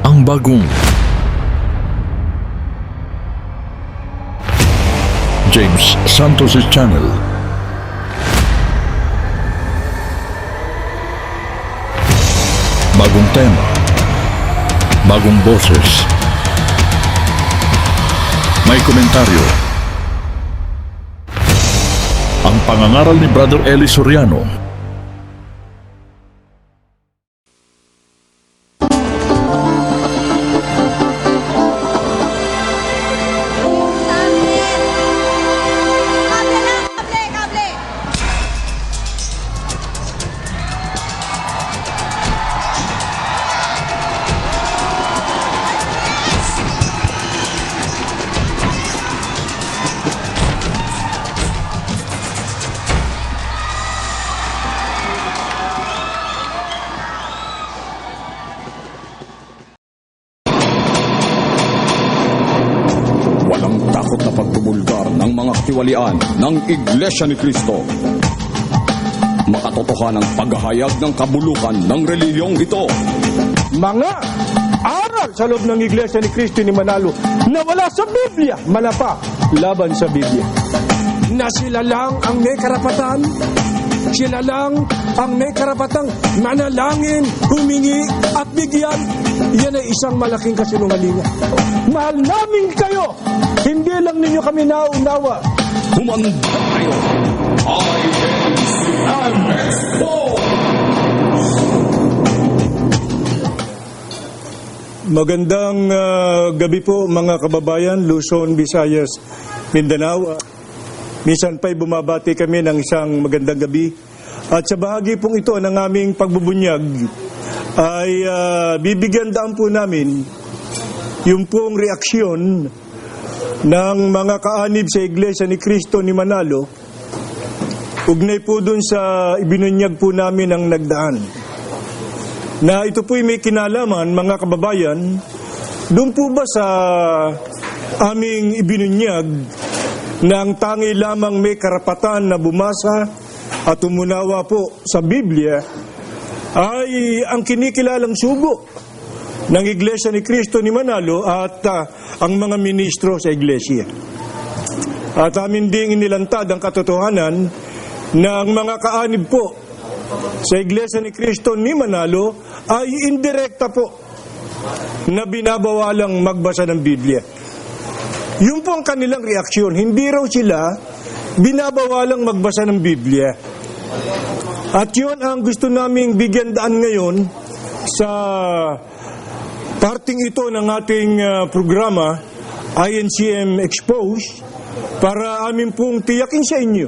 ang bagong James Santos' Channel. Bagong tema, bagong boses, may komentaryo. Ang pangangaral ni Brother Eli Soriano. Walang takot na pagtumulgar ng mga katiwalian ng Iglesia ni Cristo. Makatotohanang paghahayag ng kabulukan ng reliyong ito. Mga aral sa loob ng Iglesia ni Cristo ni Manalo na wala sa Biblia, malapa laban sa Biblia. Na sila lang ang may karapatan, sila lang ang may karapatang manalangin, humingi at bigyan. Yan ay isang malaking kasinungalingan. Mahal namin kayo, hindi lang ninyo kami naunawa. Humanda kayo. Magandang gabi po mga kababayan, Luzon, Visayas, Mindanao. Minsan pa'y bumabati kami ng isang magandang gabi. At sa bahagi pong ito ng aming pagbubunyag ay bibigyan daan po namin yung pong reaksyon ng mga kaanib sa Iglesia ni Cristo ni Manalo ugnay po dun sa ibinunyag po namin ang nagdaan. Na ito po'y may kinalaman, mga kababayan, doon po ba sa aming ibinunyag na ang tangi lamang may karapatan na bumasa at umunawa po sa Biblia ay ang kinikilalang sugo ng Iglesia ni Cristo ni Manalo at ang mga ministro sa Iglesia. At amin ding inilantad ang katotohanan na ang mga kaanib po sa Iglesia ni Cristo ni Manalo ay indirekta po na binabawalang magbasa ng Biblia. Yun po ang kanilang reaksyon. Hindi raw sila binabawalang magbasa ng Biblia. At yun ang gusto naming bigyan daan ngayon sa parting ito ng ating programa, INCM Expose, para amin pong tiyakin sa inyo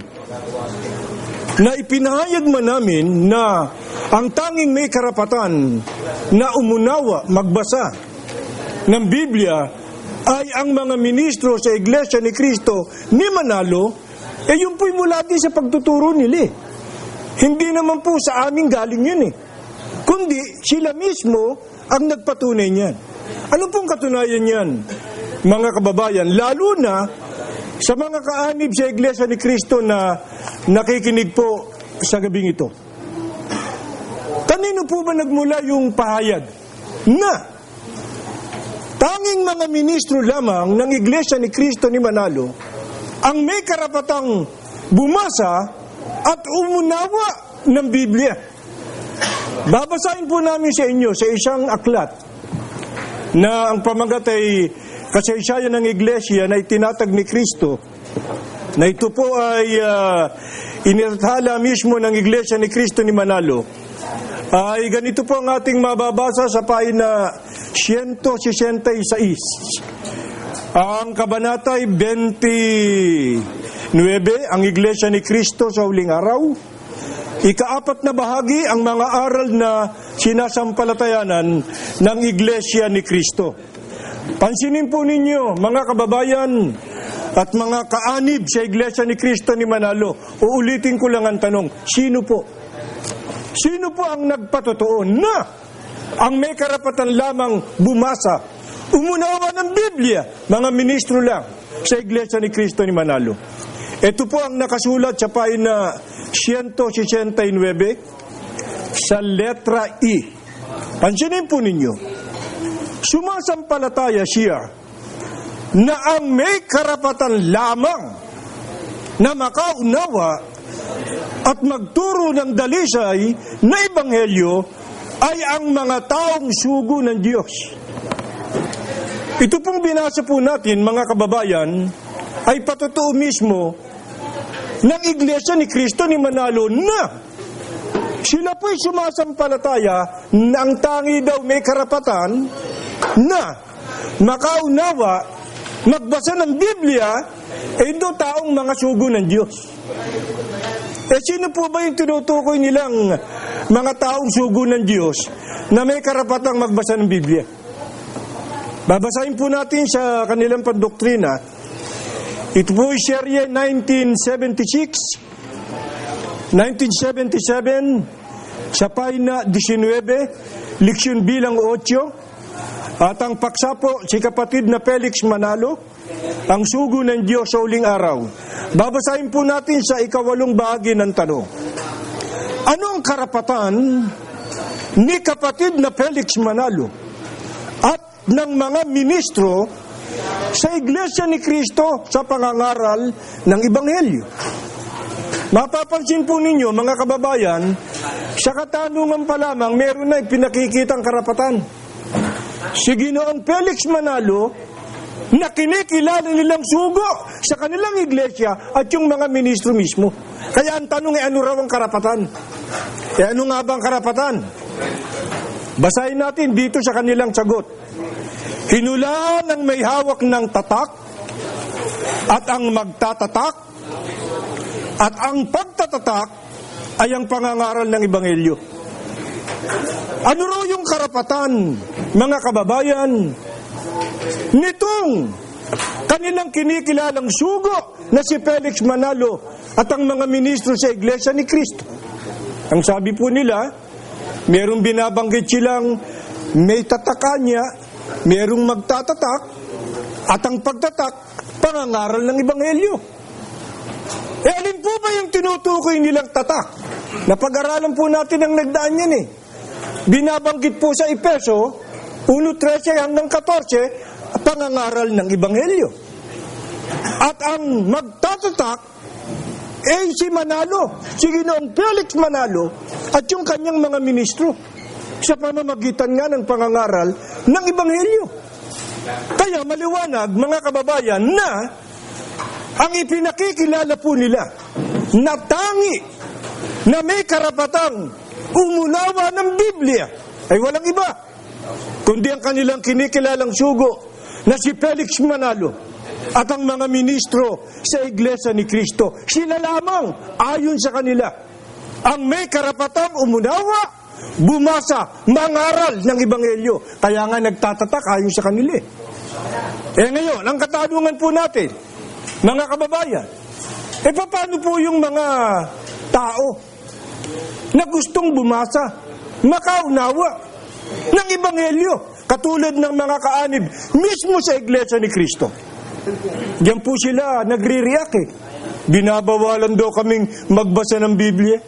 na ipinahayag man namin na ang tanging may karapatan na umunawa, magbasa ng Biblia ay ang mga ministro sa Iglesia ni Cristo ni Manalo, yun po'y mula din sa pagtuturo nila. Hindi naman po sa aming galing yun kundi sila mismo ang nagpatunay niyan. Ano pong katunayan niyan, mga kababayan? Lalo na sa mga kaanib sa Iglesia ni Cristo na nakikinig po sa gabing ito. Kanino po ba nagmula yung pahayag na tanging mga ministro lamang ng Iglesia ni Cristo ni Manalo ang may karapatang bumasa at umunawa ng Biblia? Babasahin po namin sa inyo sa isang aklat na ang pamagat ay kasaysayan ng Iglesia na itinatag ni Kristo, na ito po ay inilathala mismo ng Iglesia ni Cristo ni Manalo. Ay ganito po ang ating mababasa sa pahina 166. Ang kabanata ay 29, ang Iglesia ni Cristo sa huling araw. Ikaapat na bahagi, ang mga aral na sinasampalatayanan ng Iglesia ni Cristo. Pansinin po ninyo, mga kababayan at mga kaanib sa Iglesia ni Cristo ni Manalo. Uulitin ko lang ang tanong, sino po? Sino po ang nagpatotoo na ang may karapatan lamang bumasa, umunawa ng Biblia, mga ministro lang sa Iglesia ni Cristo ni Manalo? Ito po ang nakasulat sa pahina 169 sa letra E. Pansinin po ninyo. sumasampalataya siya na ang may karapatan lamang na makaunawa at magturo ng dalisay na ebanghelyo ay ang mga taong sugo ng Diyos. Ito pong binasa po natin, mga kababayan, ay patotoo mismo ng Iglesia ni Cristo ni Manalo na sila po'y sumasampalataya na ang tangi daw may karapatan na makaunawa, magbasa ng Biblia, ito taong mga sugo ng Diyos. Sino po ba yung tinutukoy nilang mga taong sugo ng Diyos na may karapatang magbasa ng Biblia? Babasahin po natin sa kanilang pandoktrina. Ito po ay Serye 1977, sa pahina 19, leksyon bilang 8, at ang paksa po si kapatid na Felix Manalo, ang sugo ng Diyos sa huling araw. Babasahin po natin sa 8 bahagi ng tanong. Ano ang karapatan ni kapatid na Felix Manalo at ng mga ministro sa Iglesia ni Cristo sa pangangaral ng Ebanghelyo? Mapapansin po ninyo, mga kababayan, sa katanungan pa lamang meron na ipinakikitang karapatan. Si Ginoong Felix Manalo na kinikilala nilang sugo sa kanilang iglesia at yung mga ministro mismo. Kaya ang tanong ay ano raw ang karapatan? Ano nga ba ang karapatan? Basahin natin dito sa kanilang sagot. Hinulaan ang may hawak ng tatak at ang magtatatak at ang pagtatatak ay ang pangangaral ng Ebanghelyo. Ano raw yung karapatan, mga kababayan, nitong kanilang kinikilalang sugo na si Felix Manalo at ang mga ministro sa Iglesia ni Cristo? Ang sabi po nila, merong binabanggit silang may tatakanya, merong magtatatak, at ang pagtatak, pangangaral ng Ebanghelyo. Alin po ba yung tinutukoy nilang tatak? Napag-aralan po natin ang nagdaan yan Binabanggit po sa Efeso 1:13 hanggang 14, pangangaral ng Ebanghelyo. At ang magtatatak si Manalo, si Ginoong Felix Manalo at yung kanyang mga ministro sa pamamagitan nga ng pangangaral ng Ebanghelyo. Kaya maliwanag, mga kababayan, na ang ipinakikilala po nila na tangi na may karapatang umunawa ng Biblia ay walang iba kundi ang kanilang kinikilalang sugo na si Felix Manalo at ang mga ministro sa Iglesia ni Cristo. Sila lamang, ayon sa kanila, ang may karapatang umunawa, bumasa, mangaral ng Ebanghelyo. Kaya nga nagtatatak ayon sa kanila. Ngayon, ang katanungan po natin, mga kababayan, paano po yung mga tao na gustong bumasa, makaunawa ng Ebanghelyo, katulad ng mga kaanib mismo sa Iglesia ni Cristo? Diyan po sila nagre-react Binabawalan daw kaming magbasa ng Biblia.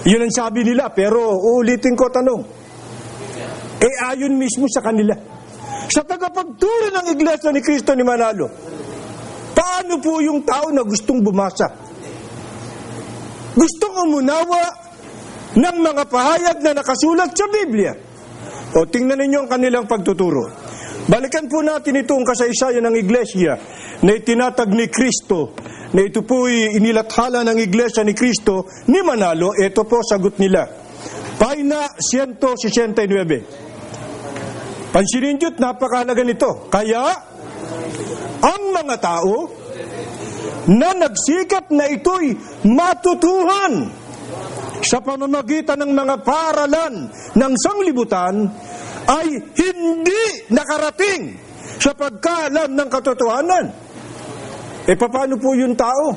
Yun ang sabi nila, pero uulitin ko tanong. Ayon mismo sa kanila, sa tagapagturo ng Iglesia ni Cristo ni Manalo, paano po yung tao na gustong bumasa? Gustong umunawa ng mga pahayag na nakasulat sa Biblia? O tingnan ninyo ang kanilang pagtuturo. Balikan po natin itong kasaysayan ng Iglesia na itinatag ni Kristo, na ito po'y inilathala ng Iglesia ni Cristo ni Manalo. Ito po sagot nila. Pahina 169. Pansinin nyo't napakahalaga nito. Kaya, ang mga tao na nagsikap na ito'y matutuhan sa pamamagitan ng mga paaralan ng sanglibutan ay hindi nakarating sa pagkaalam ng katotohanan. Paano po yung tao?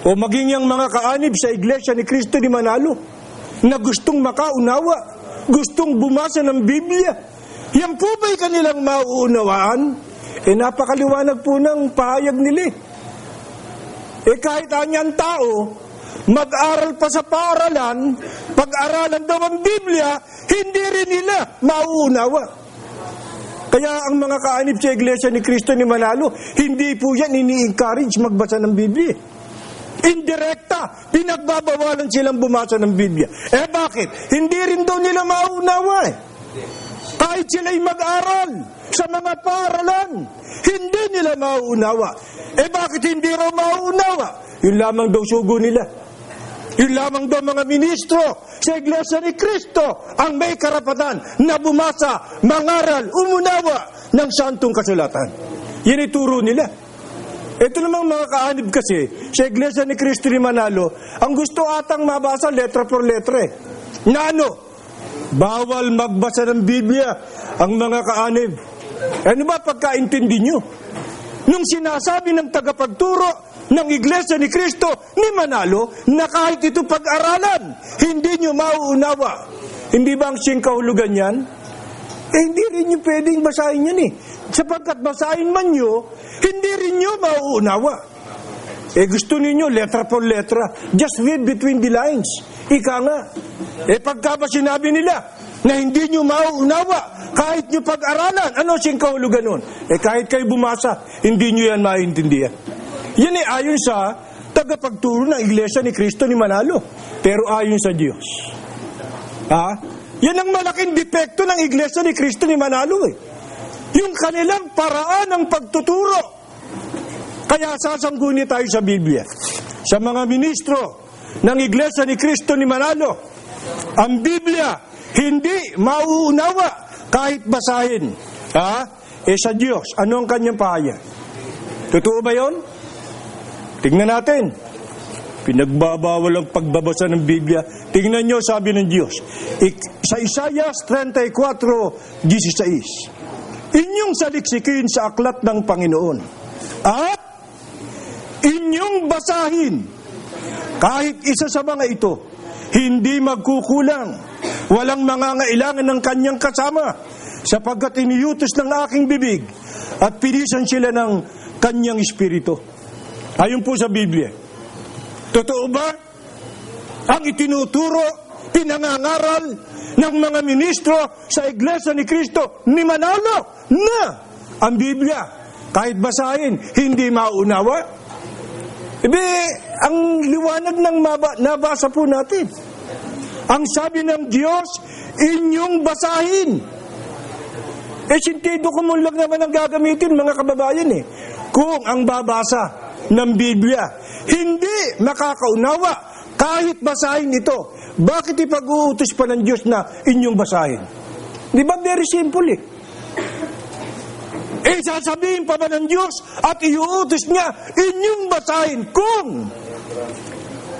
O maging yung mga kaanib sa Iglesia ni Cristo ni Manalo na gustong makaunawa, gustong bumasa ng Biblia, yan po ba'y kanilang mauunawaan? Napakaliwanag po ng pahayag nila. Kahit anyang tao, mag-aral pa sa paaralan, pag-aralan daw ang Biblia, hindi rin nila mauunawa. Kaya ang mga kaanib sa Iglesia ni Cristo ni Manalo, hindi po yan ini-encourage magbasa ng Biblia. Indirekta, pinagbabawalan silang bumasa ng Biblia. Bakit? Hindi rin daw nila mauunawa Kahit sila'y mag-aral sa mga paaralan, hindi nila mauunawa. Bakit hindi raw mauunawa? Yun lamang daw sugo nila. Yun lamang daw mga ministro sa Iglesia ni Cristo ang may karapatan na bumasa, mangaral, umunawa ng santong kasulatan. Yan ituro nila. Ito namang mga kaanib kasi sa Iglesia ni Cristo ni Manalo, ang gusto atang mabasa letra por letra Na ano? Bawal magbasa ng Biblia ang mga kaanib. Ano ba pagkaintindi nyo? Nung sinasabi ng tagapagturo ng Iglesia ni Cristo ni Manalo na kahit ito pag-aralan, hindi nyo mauunawa. Hindi ba ang siyang kahulugan yan? Hindi rin nyo pwedeng basahin yan Sapagkat basahin man nyo, hindi rin nyo mauunawa. Gusto ninyo, letra por letra. Just read between the lines. Ika nga. Pagka ba sinabi nila na hindi nyo mauunawa, kahit nyo pag-aralan, ano siyang kahulugan nun? Kahit kayo bumasa, hindi nyo yan maintindihan. Yan ayon sa tagapagturo ng Iglesia ni Cristo ni Manalo. Pero ayon sa Diyos. Yan ang malaking depekto ng Iglesia ni Cristo ni Manalo Yung kanilang paraan ng pagtuturo. Kaya sasangguni tayo sa Biblia. Sa mga ministro ng Iglesia ni Cristo ni Manalo, ang Biblia hindi mauunawa kahit basahin. Sa Diyos, ano ang kanyang pahayag? Totoo ba yun? Tingnan natin. Pinagbabawal ang pagbabasa ng Biblia. Tingnan nyo, sabi ng Diyos. Sa Isaiah 34:16, inyong saliksikin sa aklat ng Panginoon at inyong basahin kahit isa sa mga ito, hindi magkukulang, walang mangangailangan ng kanyang kasama, sapagkat iniutos ng aking bibig at pinisan sila ng kanyang espiritu. Ayon po sa Biblia. Totoo ba ang itinuturo, pinangangaral ng mga ministro sa Iglesia ni Cristo ni Manalo na ang Biblia, kahit basahin, hindi maunawa? Ang liwanag ng nabasa po natin. Ang sabi ng Diyos, inyong basahin. Sintido ko lang naman ang gagamitin, mga kababayan Kung ang babasa ng Biblia hindi makakaunawa kahit basahin ito, bakit ipag-uutos pa ng Diyos na inyong basahin? Di ba very simple sasabihin pa ba ng Diyos at iuutos niya inyong basahin kung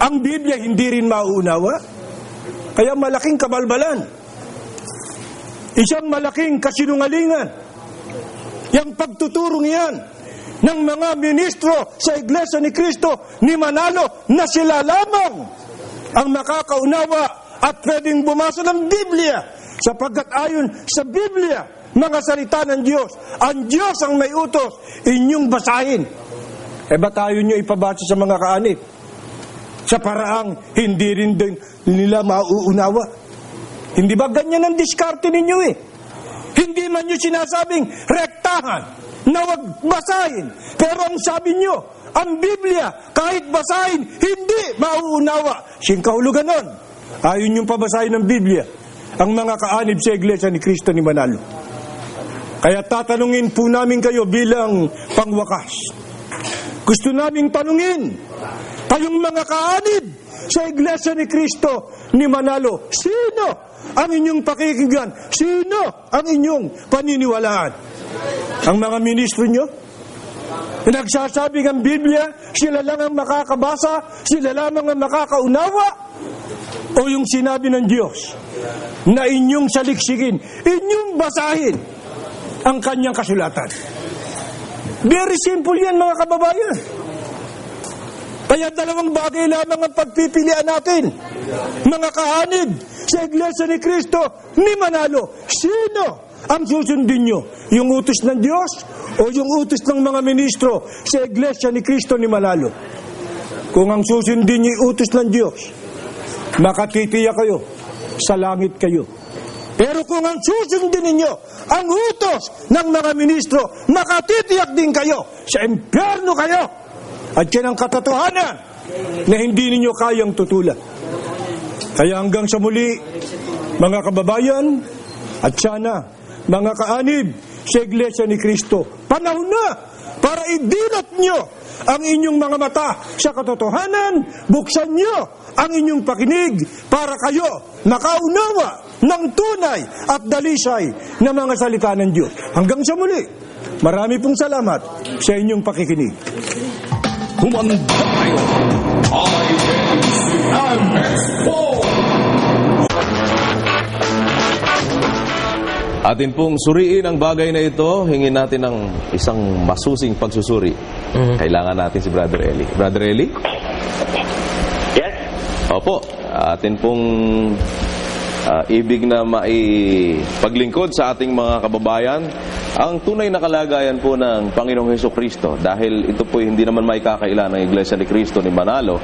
ang Biblia hindi rin mauunawa? Kaya malaking kabalbalan. Isang malaking kasinungalingan. Yang pagtuturong yan ng mga ministro sa Iglesia ni Cristo ni Manalo na sila lamang ang makakaunawa at pwedeng bumasa ng Biblia, sapagkat ayon sa Biblia, mga salita ng Diyos, ang Diyos ang may utos, inyong basahin. Ba't tayo nyo ipabasa sa mga kaanib? Sa paraang hindi rin din nila mauunawa. Hindi ba ganyan ang diskarte ninyo Hindi man nyo sinasabing rektahan na wag basahin. Pero ang sabi nyo, ang Biblia, kahit basahin, hindi mauunawa. Siyang kahulugan nun. Ayaw nyo pabasahin ng Biblia ang mga kaanib sa Iglesia ni Cristo ni Manalo. Kaya tatanungin po namin kayo bilang pangwakas. Gusto naming tanungin kayong mga kaanib sa Iglesia ni Cristo ni Manalo, sino ang inyong pakikinggan? Sino ang inyong paniniwalaan? Ang mga ministro nyo? Nagsasabing ang Biblia, sila lang ang makakabasa, sila lamang ang makakaunawa? O yung sinabi ng Diyos na inyong saliksikin, inyong basahin ang kanyang kasulatan? Very simple yan, mga kababayan. Kaya dalawang bagay lamang ang pagpipilian natin, mga kaanib sa Iglesia ni Cristo ni Manalo. Sino ang susundin nyo? Yung utos ng Diyos o yung utos ng mga ministro sa Iglesia ni Cristo ni Manalo? Kung ang susundin nyo yung utos ng Diyos, makatitiyak kayo, sa langit kayo. Pero kung ang susundin ninyo ang utos ng mga ministro, makatitiyak din kayo sa impyerno kayo. At yan ang katotohanan na hindi ninyo kayang tutulan. Kaya hanggang sa muli, mga kababayan, at sana, mga kaanib sa Iglesia ni Cristo, panahon na para idilot nyo ang inyong mga mata sa katotohanan, buksan nyo ang inyong pakinig para kayo makaunawa ng tunay at dalisay na mga salita ng Diyos. Hanggang sa muli, marami pong salamat sa inyong pakikinig. Humanda kayo! Atin pong suriin ang bagay na ito, hingin natin ng isang masusing pagsusuri. Kailangan natin si Brother Eli. Brother Eli? Yes? Opo, atin pong ibig na maipaglingkod sa ating mga kababayan ang tunay na kalagayan po ng Panginoong Hesukristo. Dahil ito po hindi naman maikakaila ng Iglesia ni Cristo ni Manalo.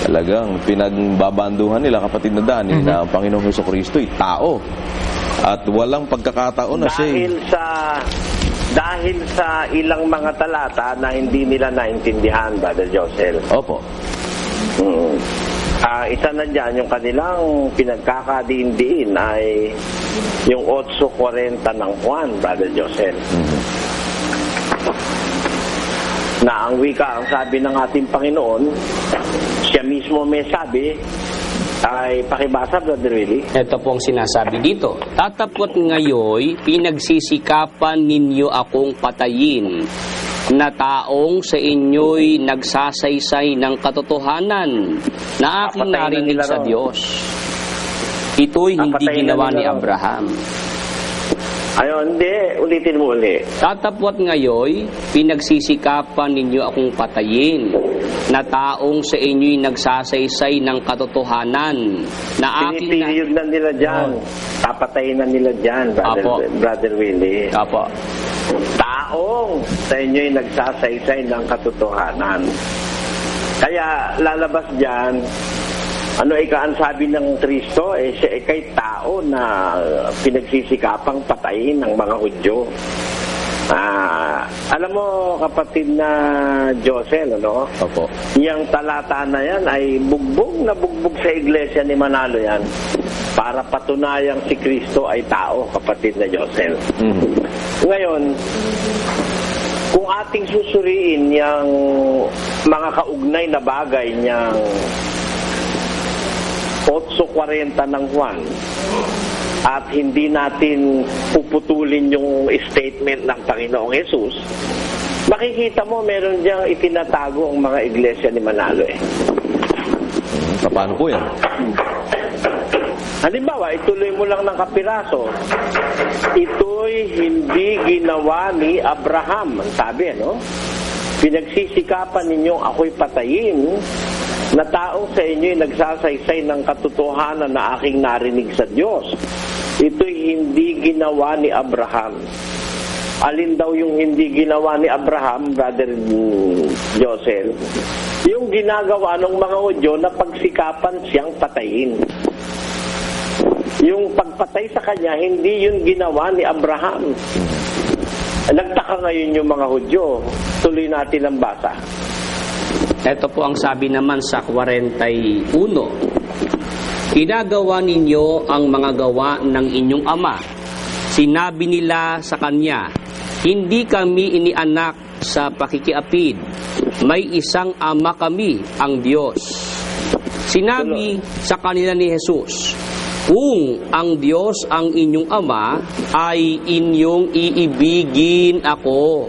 Talagang pinagbabanduhan nila, kapatid na Dani, na ang Panginoong Hesukristo ay tao. At walang pagkakataon na siya. Dahil sa ilang mga talata na hindi nila naintindihan, Brother Josel. Opo. Isa na dyan, yung kanilang pinagkakadiin-diin ay yung 8:40 ng Juan, Brother Josel. Na ang wika, ang sabi ng ating Panginoon, siya mismo may sabi, ay pakibasa, Brother Willie. Ito pong sinasabi dito. Tatapot ngayoy, pinagsisikapan ninyo akong patayin, na taong sa inyo'y nagsasaysay ng katotohanan na aking narinig sa Diyos. Ito'y hindi ginawa ni Abraham. Ayun, hindi. Ulitin mo uli. Tatapot ngayoy, pinagsisikapan ninyo akong patayin, na taong sa inyo'y nagsasaysay ng katotohanan na aking Pinipiliyog na nila dyan. Papatayin na nila dyan, Brother Willie. Apo. Taong sa inyo'y nagsasaysay ng katotohanan. Kaya lalabas dyan, ano ang sabi ng Kristo, siya kay tao na pinagsisikapang patayin ng mga Hudyo. Alam mo, kapatid na Josel, ano? Opo. Yung talata na yan ay bugbog na bugbog sa Iglesia ni Manalo yan para patunayang si Kristo ay tao, kapatid na Josel. Ngayon, kung ating susuriin yung mga kaugnay na bagay niyang 8:40 ng Juan at hindi natin puputulin yung statement ng Panginoong Jesus, makikita mo meron diyang itinatago ang mga iglesia ni Manalo Paano po yan? Halimbawa, ituloy mo lang ng kapiraso. Ito'y hindi ginawa ni Abraham. Ang sabi, no? Pinagsisikapan ninyong ako'y patayin, na taong sa inyo'y nagsasaysay ng katotohanan na aking narinig sa Diyos. Ito'y hindi ginawa ni Abraham. Alin daw yung hindi ginawa ni Abraham, Brother Josel? Yung ginagawa ng mga Hudyo na pagsikapan siyang patayin. Yung pagpatay sa kanya, hindi yun ginawa ni Abraham. Nagtaka ngayon yung mga Hudyo. Tuloy natin ang basa. Ito po ang sabi naman sa 41. Ginagawa ninyo ang mga gawa ng inyong ama. Sinabi nila sa kanya, hindi kami inianak sa pakikiapid. May isang ama kami, ang Diyos. Sinabi sa kanila ni Jesus, kung ang Diyos ang inyong ama, ay inyong iibigin ako,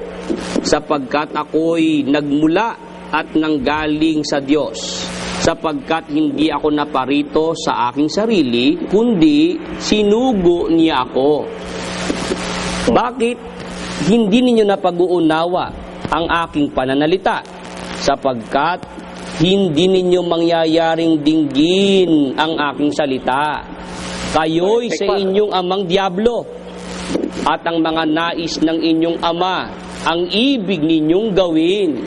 sapagkat ako'y nagmula at nanggaling sa Diyos, sapagkat hindi ako naparito sa aking sarili, kundi sinugo niya ako. Bakit hindi ninyo napag-uunawa ang aking pananalita? Sapagkat hindi ninyo mangyayaring dinggin ang aking salita. Kayo'y sa inyong amang diablo, at ang mga nais ng inyong ama ang ibig ninyong gawin.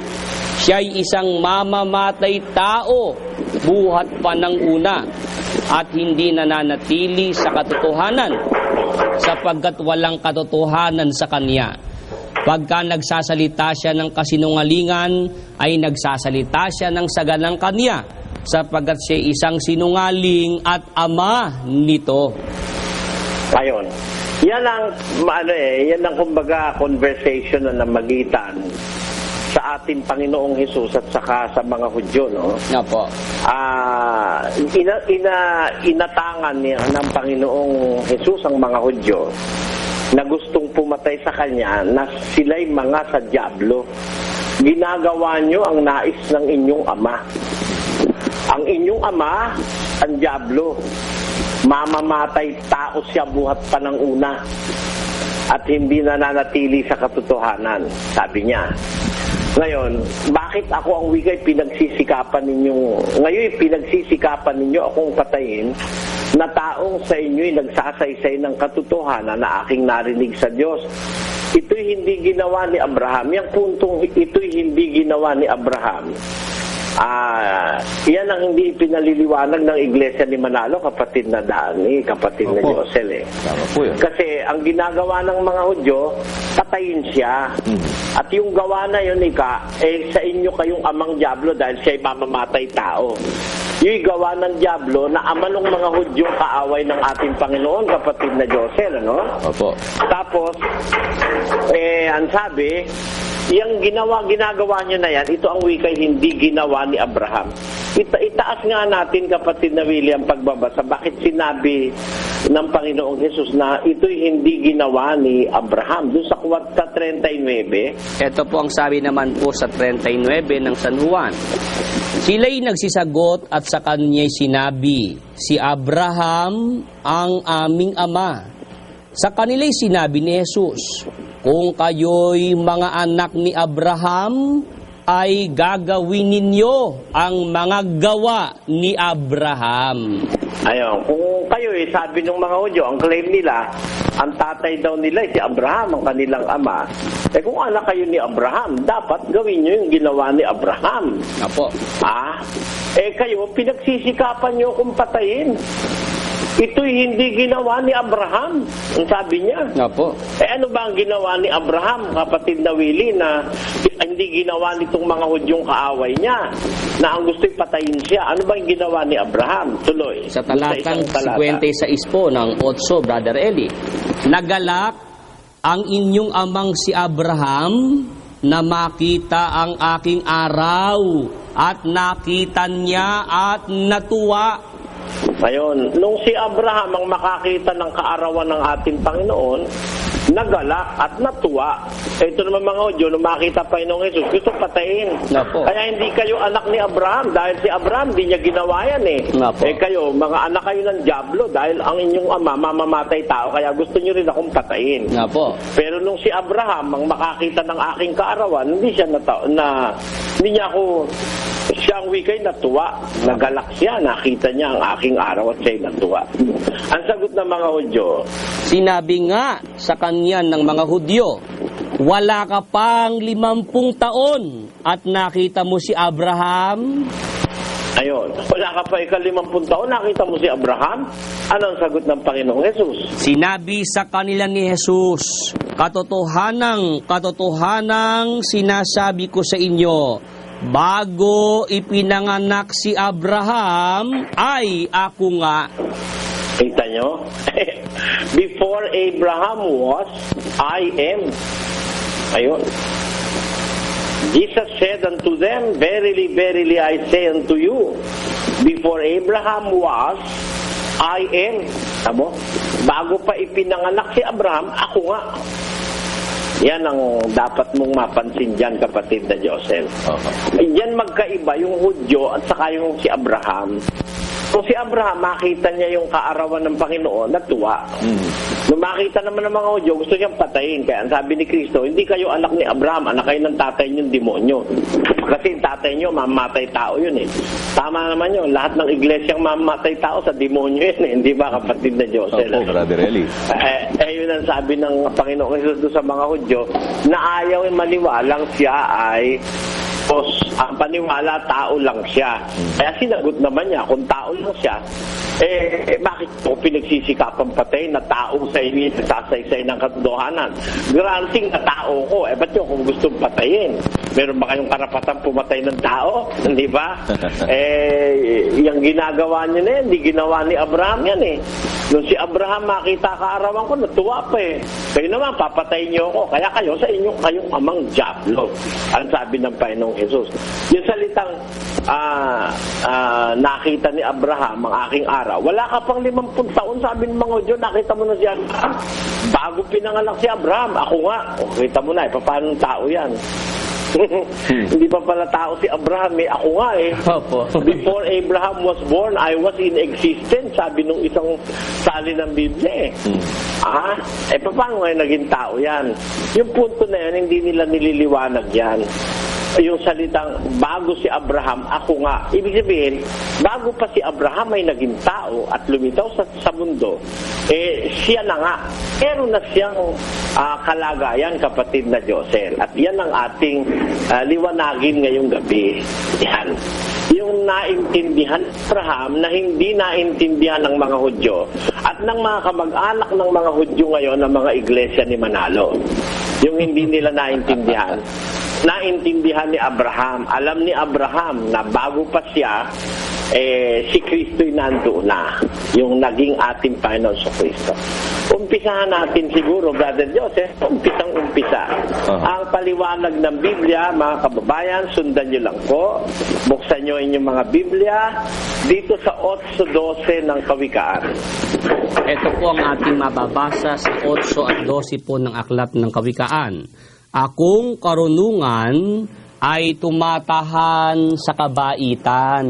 Siya'y isang mamamatay tao, buhat pa ng una. at hindi nananatili sa katotohanan, sapagkat walang katotohanan sa kanya. Pagka nagsasalita siya ng kasinungalingan, ay nagsasalita siya ng saganang kanya, sapagkat siya isang sinungaling at ama nito. Ayun. Yan ang kumbaga conversation na namagitan sa ating Panginoong Hesus at saka sa mga Hudyo, no? Opo. Inatangan ng Panginoong Hesus ang mga Hudyo na gustong pumatay sa kanya na sila'y mga sa dyablo. Ginagawa nyo ang nais ng inyong ama. Ang inyong ama, ang dyablo. Mamamatay tao siya buhat pa ng una at hindi nananatili sa katotohanan, sabi niya. Ngayon, bakit ako ang wika'y pinagsisikapan ninyo akong patayin na taong sa inyo'y nagsasaysay ng katotohanan na aking narinig sa Diyos? Ito'y hindi ginawa ni Abraham. Yung puntong ito'y hindi ginawa ni Abraham. Yan ang hindi pinaliliwanag ng Iglesia ni Manalo, kapatid na Dani, kapatid na Josel. Tama po yun. Kasi ang ginagawa ng mga Hudyo, patayin siya. At yung gawa na yun, sa inyo kayong amang dyablo dahil siya'y mamamatay tao. Yung gawa ng dyablo na ama ng mga Hudyo kaaway ng ating Panginoon, kapatid na Josel, ano? Opo. Tapos, ang sabi, yung ginagawa nyo na yan, ito ang wika'y hindi ginawa ni Abraham. Itaas nga natin, kapatid na William, pagbabasa, bakit sinabi ng Panginoong Hesus na ito'y hindi ginawa ni Abraham. Doon sa 39. Ito po ang sabi naman po sa 39 ng San Juan. Sila'y nagsisagot at sa kanya'y sinabi, si Abraham ang aming ama. Sa kanila'y sinabi ni Jesus, kung kayo'y mga anak ni Abraham, ay gagawin ninyo ang mga gawa ni Abraham. Ayun, kung kayo sabi ng mga Hudyo, ang claim nila, ang tatay daw nila si Abraham, ang kanilang ama. Kung anak kayo ni Abraham, dapat gawin nyo yung ginawa ni Abraham. Apo. Kayo, pinagsisikapan nyo kung patayin. Ito'y hindi ginawa ni Abraham, ang sabi niya. Apo. Ano ba ang ginawa ni Abraham, kapatid na Willie, na hindi ginawa nitong mga Hudyong kaaway niya, na ang gusto'y patayin siya? Ano ba ang ginawa ni Abraham? Tuloy. Sa talatang 56 po ng 8, Brother Eli, nagalak ang inyong amang si Abraham na makita ang aking araw at nakita niya at natuwa. Ngayon, nung si Abraham ang makakita ng kaarawan ng ating Panginoon, nagalak at natuwa. Ito naman mga Hudyo, nung makita pa ng Jesus, gusto patayin. Napo. Kaya hindi kayo anak ni Abraham dahil si Abraham di niya ginawa yan Napo. Kayo, mga anak kayo ng dyablo dahil ang inyong ama mamamatay tao, kaya gusto niyo rin akong patayin. Napo. Pero nung si Abraham ang makakita ng aking kaarawan, hindi niya ako, siya ang wika'y natuwa, nagalak siya, nakita niya ang aking araw at siya'y natuwa. Ang sagot ng mga Hudyo, sinabi nga sa kanya ng mga Hudyo, wala ka pang 50 taon at nakita mo si Abraham? ayun, wala ka pa 50 taon, nakita mo si Abraham? Ano ang sagot ng Panginoong Hesus? Sinabi sa kanila ni Jesus, katotohanang sinasabi ko sa inyo, bago ipinanganak si Abraham, ay ako nga. Kita nyo? Before Abraham was, I am. Ayun. Jesus said unto them, verily, verily, I say unto you, before Abraham was, I am. Tamo? Bago pa ipinanganak si Abraham, ako nga. Yan ang dapat mong mapansin dyan, kapatid na Joseph. Yan magkaiba yung Hudyo at saka yung si Abraham. Kung si Abraham, makita niya yung kaarawan ng Panginoon, natuwa. Nung makita naman ng mga Hudyo, gusto niyang patayin. Kaya ang sabi ni Kristo, hindi kayo anak ni Abraham, anak kayo ng tatay niyong demonyo. Kasi tatay niyo, mamatay tao yun Tama naman yun, lahat ng iglesyang mamatay tao sa demonyo yun Hindi ba, kapatid na Joseph? Opo, Brother Eli. Yun ang sabi ng Panginoong Jesus doon sa mga Hudyo, na ayaw maniwalang siya ay ang paniwala, tao lang siya. Kaya sinagot naman niya, kung tao lang siya, Bakit po pinagsisikapan patay na tao sa inyo nagsasaysay ng katotohanan? Granting na tao ko, ba't nyo kung gustong patayin? Meron ba kayong karapatan pumatay ng tao? Hindi ba? Yung ginagawa niyo na yan, hindi ginawa ni Abraham yan eh. Nung si Abraham makita kaarawan ko, natuwa pa eh. Kayo naman, papatayin niyo ako. Kaya kayo sa inyong kayong amang Diablo. Ang sabi ng Panginoong Jesus. Yung salitang nakita ni Abraham ang aking araw. Wala ka pang 50 taon, sabi ng mga Hudyo, nakita mo na si Abraham. Bago pinanganak si Abraham, ako nga. Kita mo na, paano tao yan? Hindi pa pala tao si Abraham eh. Ako nga eh. Before Abraham was born, I was in existence, sabi nung isang sali ng Biblia eh. Paano ngayon naging tao yan? Yung punto na yan, hindi nila nililiwanag yan. Yung salitang bago si Abraham, ako nga. Ibig sabihin, bago pa si Abraham ay naging tao at lumitaw sa mundo, siya na nga. Meron na siyang kalagayan, kapatid na Josel. At yan ang ating liwanagin ngayong gabi. Yan. Yung naintindihan ni Abraham na hindi naintindihan ng mga Hudyo at ng mga kamag-anak ng mga Hudyo ngayon ng mga iglesia ni Manalo. Yung hindi nila naintindihan. Naintindihan ni Abraham. Alam ni Abraham na bago pa siya, si Kristo'y nandoon na. Yung naging ating Panginoon sa Kristo. Umpisahan natin siguro, Brother Joseph, umpisang-umpisa. Ang paliwanag ng Biblia, mga kababayan, sundan nyo lang po. Buksan nyo inyong mga Biblia dito sa 8:12 ng Kawikaan. Ito po ang ating mababasa sa 8 at 12 po ng Aklat ng Kawikaan. Akong karunungan ay tumatahan sa kabaitan.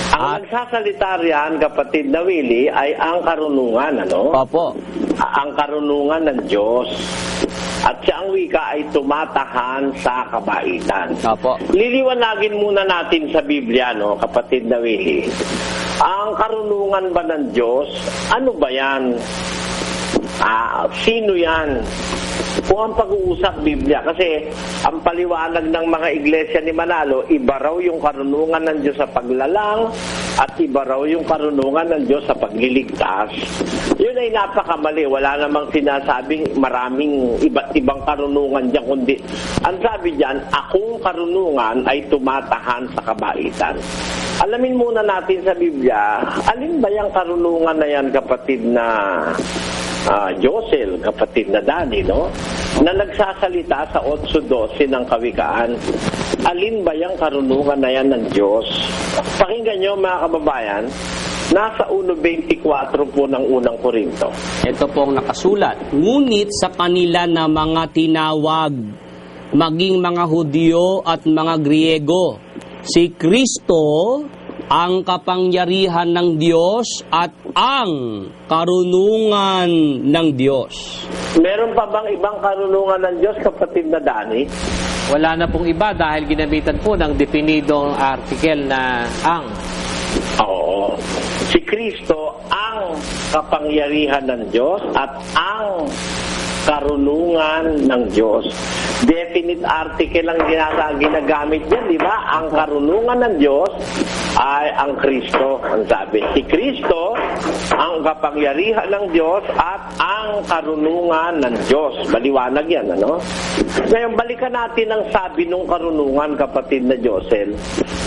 Ang nagsasalita riyan, kapatid na Willie, ay ang karunungan, ano? Opo. Ang karunungan ng Diyos. At siya ang wika ay tumatahan sa kabaitan. Opo. Liliwanagin muna natin sa Biblia, no, kapatid na Willie. Ang karunungan ba ng Diyos, ano ba yan? Sino yan? Kung ang pag-uusap Biblia, kasi ang paliwanag ng mga iglesia ni Manalo, iba raw yung karunungan ng Diyos sa paglalang at iba raw yung karunungan ng Diyos sa pagliligtas. Yun ay napakamali. Wala namang sinasabing maraming iba't ibang karunungan dyan, kundi ang sabi dyan, akong karunungan ay tumatahan sa kabaitan. Alamin muna natin sa Biblia, alin ba yung karunungan na yan, kapatid na Josel, kapatid na Dani, no? Na nagsasalita sa 8:12 ng Kawikaan. Alin ba yung karunungan na yan ng Diyos? Pakinggan nyo, mga kababayan, nasa 1:24 po ng unang Korinto. Ito po ang nakasulat. Ngunit sa kanila na mga tinawag, maging mga Hudyo at mga Griego, si Kristo ang kapangyarihan ng Diyos at ang karunungan ng Diyos. Meron pa bang ibang karunungan ng Diyos, kapatid na Dani? Wala na pong iba dahil ginamitan po ng definidong article na ang. Oo. Si Kristo ang kapangyarihan ng Diyos at ang karunungan ng Diyos. Definite article ang ginagamit niya, di ba? Ang karunungan ng Diyos ay ang Kristo. Ang sabi, si Kristo ang kapangyarihan ng Diyos at ang karunungan ng Diyos. Maliwanag yan, ano? Ngayon, balikan natin ang sabi ng karunungan, kapatid na Josel,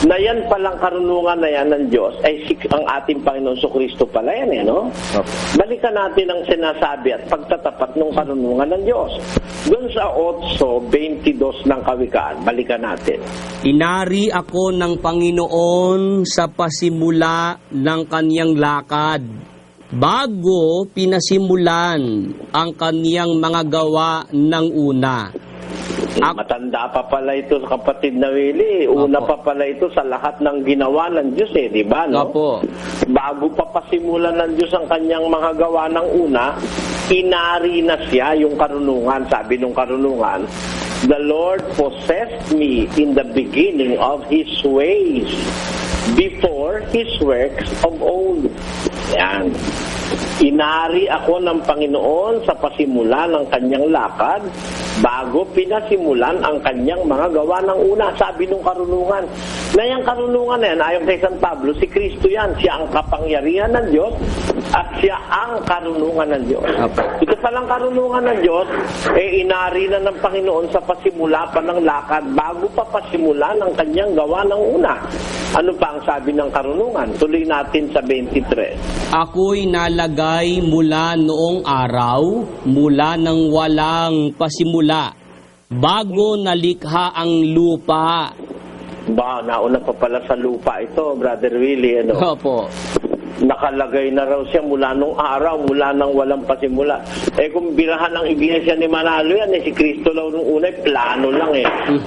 na yan palang karunungan na yan ng Diyos, ay ang ating Panginoon sa Kristo pala yan, no? Balikan natin ang sinasabi at pagtatapat ng karunungan ng Diyos. Doon sa 8:22 ng Kawikaan, balikan natin. Inari ako ng Panginoon sa pasimula ng kaniyang lakad, bago pinasimulan ang kaniyang mga gawa ng una. Matanda pa pala ito, kapatid na Willie. Una pa pala ito sa lahat ng ginawa ng Diyos, di ba? No? Opo. Bago pa pasimulan ng Diyos ang kanyang mga gawa ng una, inari na siya yung karunungan. Sabi nung karunungan, the Lord possessed me in the beginning of His ways, before His works of old. Yan. Inari ako ng Panginoon sa pasimula ng kanyang lakad bago pinasimulan ang kanyang mga gawa ng una. Sabi nung karunungan. Na yung karunungan na yan, ayon kay San Pablo, si Kristo yan. Siya ang kapangyarihan ng Diyos at siya ang karunungan ng Diyos. Ito palang karunungan ng Diyos, inari na ng Panginoon sa pasimula pa ng lakad bago pa pasimula ng kanyang gawa ng una. Ano pa ang sabi ng karunungan? Tuloy natin sa 23. Ako'y nalagay mula noong araw, mula nang walang pasimula, bago nalikha ang lupa. Ba, nauna pa pala sa lupa ito, Brother Willie. Ano? Opo. Nakalagay na raw siya mula nung araw, mula nang walang pasimula. Kung birahan ng iglesia ni Manalo yan, si Kristo lang nung una, plano lang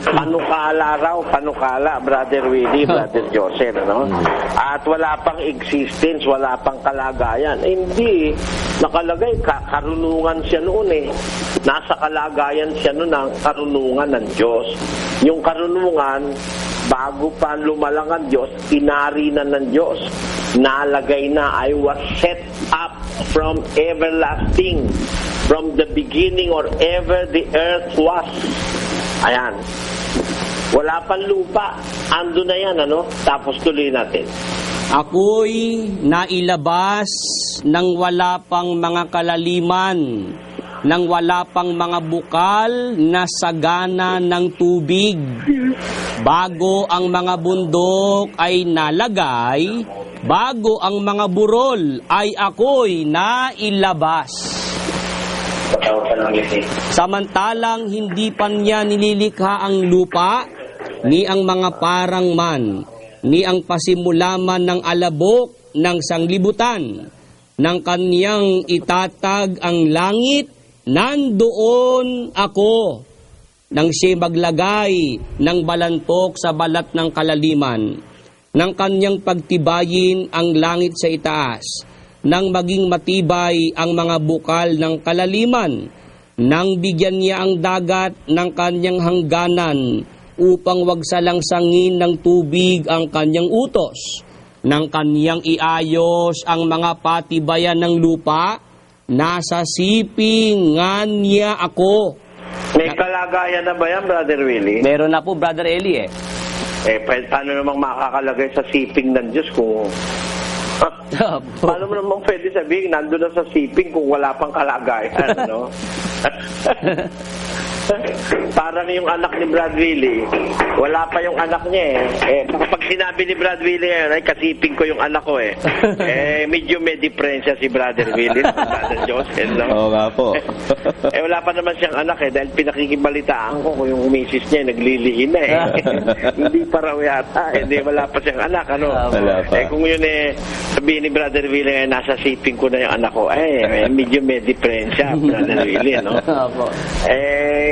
Panukala raw, panukala, Brother Willie, Brother Joseph, no? At wala pang existence, wala pang kalagayan. Hindi, nakalagay, karunungan siya noon Nasa kalagayan siya noon ng karunungan ng Diyos. Yung karunungan, bago pa lumalang ang Diyos, inari na ng Diyos. Nalagay na, I was set up from everlasting, from the beginning or ever the earth was. Ayan. Wala pang lupa. Ando na yan, ano? Tapos tuloy natin. Ako'y nailabas nang wala pang mga kalaliman, nang wala pang mga bukal na sagana ng tubig. Bago ang mga bundok ay nalagay, bago ang mga burol ay ako'y nailabas. Samantalang hindi pa niya nililikha ang lupa, ni ang mga parang man, ni ang pasimulaman ng alabok ng sanglibutan, ng kaniyang itatag ang langit, nandoon ako. Nang siya maglagay ng balantok sa balat ng kalaliman, nang kanyang pagtibayin ang langit sa itaas, nang maging matibay ang mga bukal ng kalaliman, nang bigyan niya ang dagat ng kanyang hangganan, upang wag salangsangin ng tubig ang kanyang utos, nang kanyang iayos ang mga patibayan ng lupa, nasa sipingan niya ako. May kalagayan na ba yan, Brother Willie? Meron na po, Brother Eli Paano namang makakalagay sa siping ng Diyos kung... Paano mo namang pwede sabihin, nandun na sa siping kung wala pang kalagayan, no? Parang yung anak ni Brad Willie, wala pa yung anak niya kapag sinabi ni Brad Willie ngayon, ay kasiping ko yung anak ko medyo may diferensya si Brother Willie, Brother Joseph, no? Oo nga po. Wala pa naman siyang anak dahil pinakikibalitaan ko kung yung misis niya naglilihin na hindi pa raw yata, wala pa siyang anak, ano? Wala pa. Kung yun sabihin ni Brother Willie, nasa siping ko na yung anak ko, medyo may diferensya, Brother Willie, no?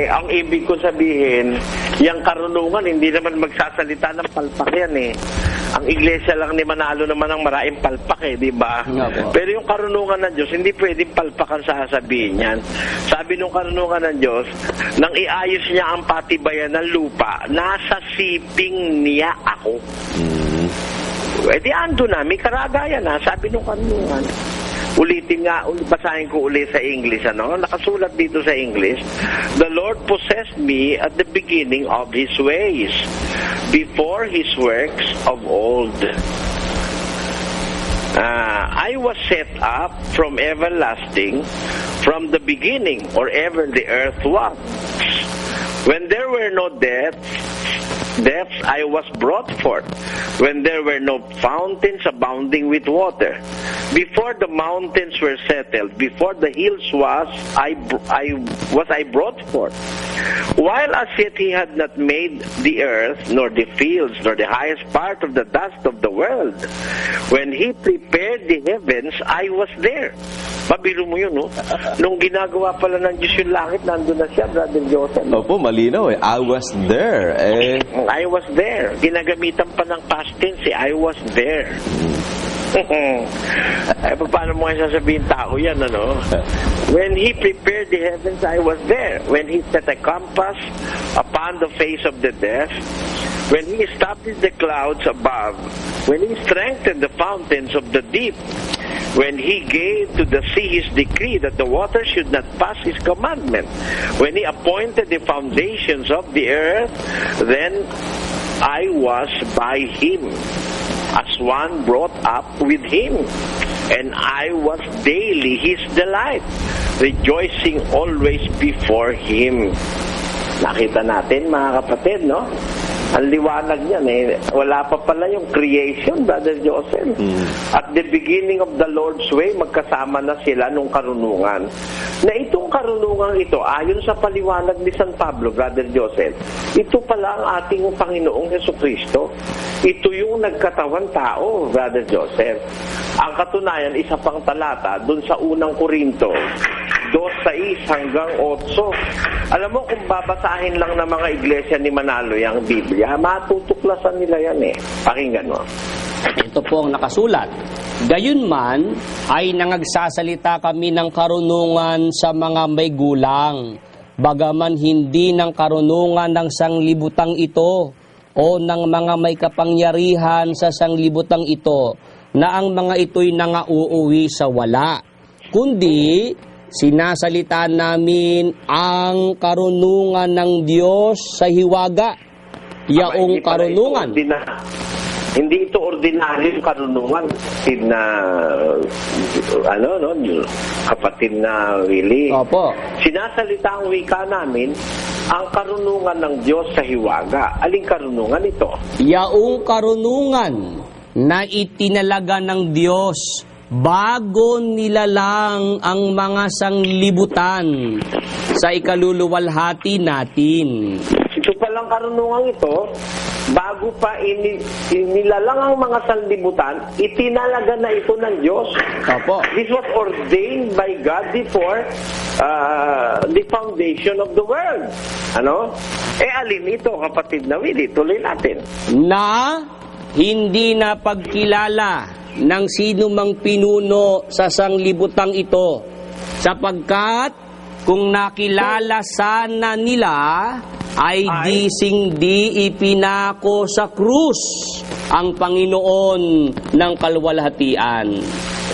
Ang ibig ko sabihin, yung karunungan, hindi naman magsasalita ng palpak yan Ang iglesia lang ni Manalo naman ang maraming palpak di ba? Pero yung karunungan ng Diyos, hindi pwedeng palpakan sa sasabihin yan. Sabi nung karunungan ng Diyos, nang iayos niya ang patibayan ng lupa, nasa siping niya ako. Ando na, may karagayan sabi nung karunungan. Ulitin nga, basahin ko ulit sa English, Nakasulat dito sa English, the Lord possessed me at the beginning of His ways, before His works of old. I was set up from everlasting, from the beginning, or ever the earth was. When there were no depths I was brought forth, when there were no fountains abounding with water. Before the mountains were settled, before the hills was I brought forth. While as yet He had not made the earth, nor the fields, nor the highest part of the dust of the world. When He prepared the heavens, I was there. Pabiro mo yun, Nung ginagawa pala ng Diyos yung langit, nandun na siya, Brother Joseph. Opo, malinaw I was there. I was there. Ginagamitan pa ng past tense, I was there. Paano mo nga sasabihin tao yan, When He prepared the heavens, I was there. When He set a compass upon the face of the depth, when He established the clouds above, when He strengthened the fountains of the deep, when he gave to the sea his decree that the water should not pass his commandment, when he appointed the foundations of the earth, then I was by him, as one brought up with him, and I was daily his delight, rejoicing always before him. Nakita natin, mga kapatid, no? Ang liwanag niyan eh. Wala pa pala yung creation, Brother Joseph. At the beginning of the Lord's way, magkasama na sila nung karunungan. Na itong karunungan ito, ayon sa paliwanag ni San Pablo, Brother Joseph, ito pala ang ating Panginoong Jesucristo. Ito yung nagkatawan tao, Brother Joseph. Ang katunayan, isa pang talata, dun sa unang Korinto, 2:6 hanggang 8. Alam mo, kung babasahin lang ng mga iglesia ni Manalo yung Biblia, matutuklasan nila yan eh. Pakinggan mo. Ito po ang nakasulat. Gayunman ay nangagsasalita kami ng karunungan sa mga may gulang, bagaman hindi ng karunungan ng sanglibutang ito o ng mga may kapangyarihan sa sanglibutang ito, na ang mga ito'y nangauuwi sa wala, kundi sinasalita namin ang karunungan ng Diyos sa hiwaga. Yaong karunungan. Hindi ito ordinaryo karunungan. Kapatid na Willie. Opo. Sinasalita ang wika namin ang karunungan ng Diyos sa hiwaga. Aling karunungan ito? Yaong karunungan na itinalaga ng Diyos bago nilalang ang mga sanglibutan sa ikaluluwalhati natin. Ito palang karunungan ito, bago pa inilalang ang mga sanlibutan, itinalaga na ito ng Diyos. Opo. This was ordained by God before the foundation of the world. Ano? Alin ito, kapatid na Willie? Tuloy natin. Na hindi na pagkilala ng sino mang pinuno sa sanglibutang ito, sapagkat kung nakilala sana nila ay di ipinako sa krus ang Panginoon ng kalwalhatian.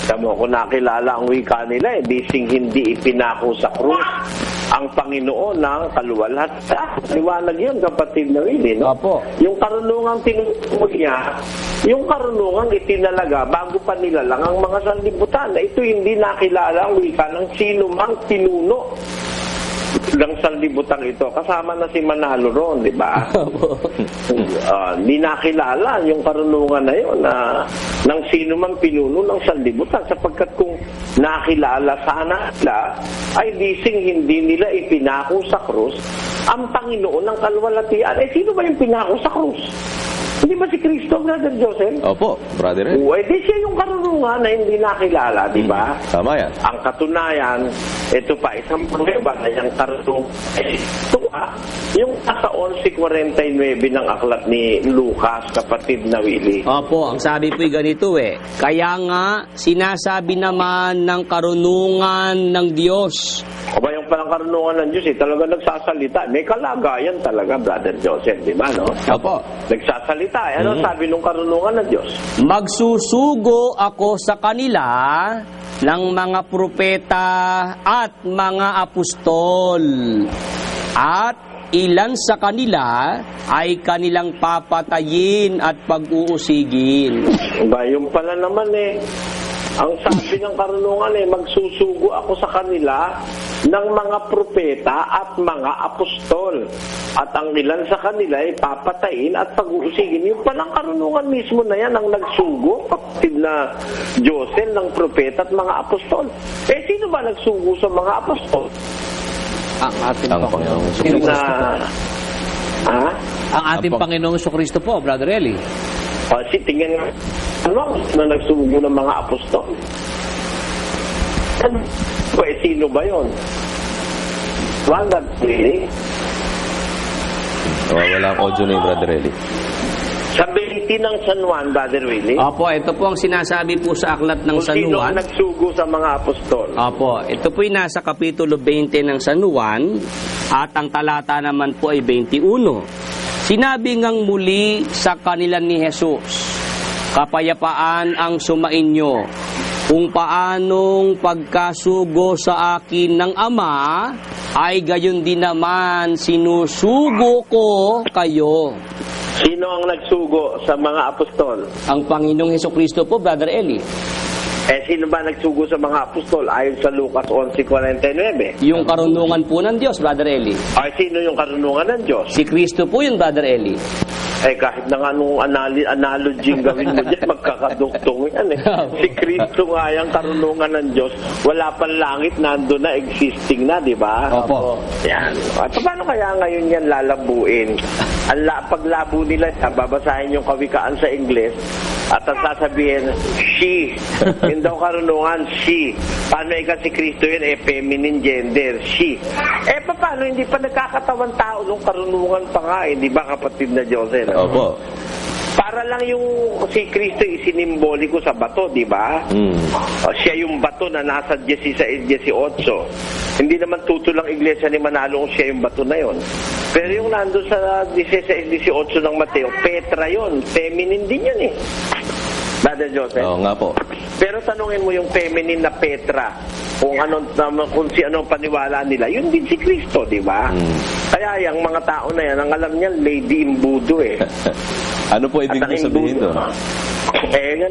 Tamo, kung nakilala ang wika nila, hindi ipinako sa krus ang Panginoon ng kalwalhatian. Liwanag yun, kapatid na Willie, no? Opo. Yung karunungang tinutulog niya, yung karunungang itinalaga bago pa nilalang ang mga sanlibutan. Ito hindi nakilala ang wika ng sino mang pinuno ng sanlibutan ito. Kasama na si Manalo ron, di ba? Hindi nakilala yung karunungan na yun ng sino mang pinuno ng sanlibutan, sapagkat kung nakilala sana nila, ay hindi nila ipinako sa krus ang Panginoon ng kalwalhatian. Sino ba yung pinako sa krus? Hindi ba si Kristo, Brother Joseph? Opo, Brother Ed. Di siya yung karunungan na hindi nakilala, di ba? Tama yan. Ang katunayan, ito pa, isang pangeba na yung karunungan. Ito yung nasa 11:49 ng aklat ni Lucas, kapatid na Willie. Opo, ang sabi po'y ganito kaya nga sinasabi naman ng karunungan ng Diyos. Aba, yung palang karunungan ng Diyos, talaga nagsasalita. May kalagayan talaga, Brother Joseph, di ba, no? Opo. Nagsasalita. Ano sabi nung karunungan ng Diyos? Magsusugo ako sa kanila ng mga propeta at mga apostol, at ilan sa kanila ay kanilang papatayin at pag-uusigin. Ba, yung pala naman ang sabi ng karunungan magsusugo ako sa kanila ng mga propeta at mga apostol, at ang ilan sa kanila ay papatayin at pag-uusigin. Yung palang karunungan mismo na yan ang nagsugo, kapatid na Joseph, ng propeta at mga apostol. Sino ba nagsugo sa mga apostol? Ang ating Panginoong Jesucristo. Ang ating Apo. Panginoong Jesucristo po, Brother Eli. Tingnan na nagsugo ng mga apostol. Sino ba yun? Wala, really? Wala ang audio ni Brother Eli. Sa 20 ng San Juan, Brother Willie. Opo, ito po ang sinasabi po sa aklat ng San Sino Juan. nagsugo sa mga apostol? Opo, ito po'y nasa kapitulo 20 ng San Juan, at ang talata naman po ay 21. Sinabi ngang muli sa kanila ni Jesus, kapayapaan ang sumainyo. kung paanong pagkasugo sa akin ng Ama, ay gayon din naman sinusugo ko kayo. Sino ang nagsugo sa mga apostol? Ang Panginoong Hesukristo po, Brother Eli. Sino ba nagsugo sa mga apostol ayon sa Lucas 11:49? Yung karunungan po ng Diyos, Brother Eli. Ay, sino yung karunungan ng Diyos? Si Kristo po yun, Brother Eli. Kahit na nga nung analogy gawin mo dyan, magkakaduktong yan eh. Si Kristo nga yung karunungan ng Diyos, wala pang langit, nando na, existing na, di ba? Opo. Yan. At paano kaya ngayon yan lalabuin? Paglabo nila, babasahin yung kawikaan sa Ingles, at ang sasabihin, she. Yun daw karunungan, she. Paano si Kristo yun? Feminine gender, she. Paano hindi pa nagkakatawan tao nung karunungan pa nga, di ba kapatid na Joseph? Opo. Para lang yung si Kristo isinimboliko sa bato, di ba? Siya yung bato na nasa 16-18. Hindi naman tutulang iglesia ni Manalo kung siya yung bato na yon. Pero yung nandun sa 16-18 ng Mateo, Petra yon. Feminine din yun eh. Brother Joseph? Oo nga po. Pero tanungin mo yung feminine na Petra, kung si anong paniwala nila, yun din si Kristo, di ba? Kaya yung mga tao na yan, ang alam niya, lady imbudo eh. Ano po ibig niyo sabihin doon?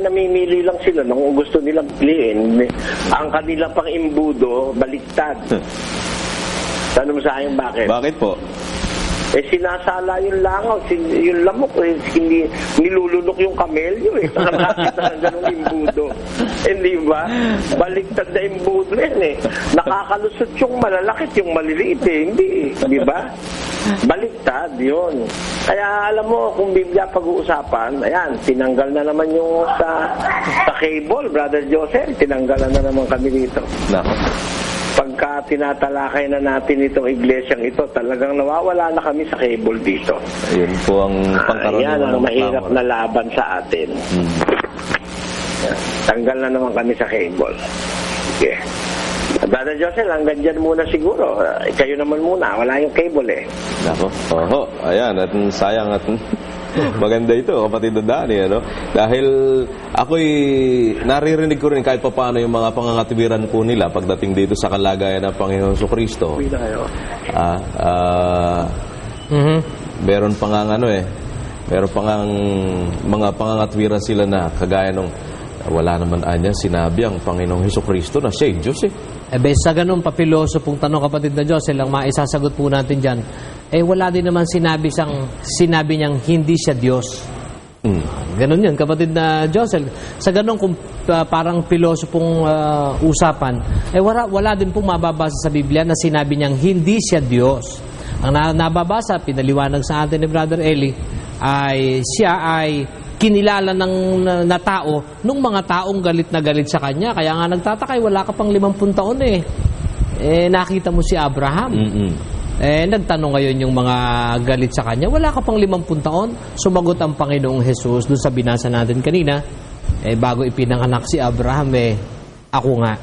Namimili lang sila nung gusto nilang piliin. Ang kanila pang imbudo, baliktad. Tanong mo sa akin bakit? Bakit po? Sinasala yung langaw, yung lamok, hindi nilulunok yung kamelyo eh. Nakakita ng ganung imbudo. Hindi ba? Baliktad na imbudo yan eh. Nakakalusot yung malalakit, yung maliliit eh. Hindi, di ba? Baliktad, yun. Kaya alam mo, kung Biblia pag-uusapan, ayan, tinanggal na naman yung sa cable, Brother Joseph, tinanggalan na naman kami dito. Nako. Pagka tinatalakay na natin itong iglesyang ito, talagang nawawala na kami sa cable dito. Yun po ang pangkaraniwan. Yan ang mahirap na laban sa atin. Tanggal na naman kami sa cable. Okay. Brother Joseph, hanggang dyan muna siguro. Kayo naman muna, wala yung cable eh. Nako. Oho, ayan, at sayang at maganda ito, kapatid na Dani, ano? Dahil ako'y naririnig ko rin kahit pa paano yung mga pangangatiwiran po nila pagdating dito sa kalagayan ng Panginoon Jesucristo. Meron pa nga meron pa nga mga pangangatwiran sila na kagaya nung wala naman anya sinabi ang Panginoong Jesucristo na siya Diyos eh. Sa ganun papiloso pong tanong, kapatid na Diyos, lang maisasagot po natin dyan. Wala din naman sinabi niyang hindi siya Diyos. Ganun yun, kapatid na Josel. Sa ganun, kung parang piloso pong usapan, wala din pong mababasa sa Biblia na sinabi niyang hindi siya Diyos. Ang nababasa, pinaliwanag sa atin ni Brother Eli, ay siya ay kinilala na tao nung mga taong galit na galit sa kanya. Kaya nga nagtataka, wala ka pang 50 taon eh. Nakita mo si Abraham. Nagtanong ngayon yung mga galit sa kanya, wala ka pang 50 taon? Sumagot ang Panginoong Jesus doon sa binasa natin kanina, bago ipinanganak si Abraham, ako nga.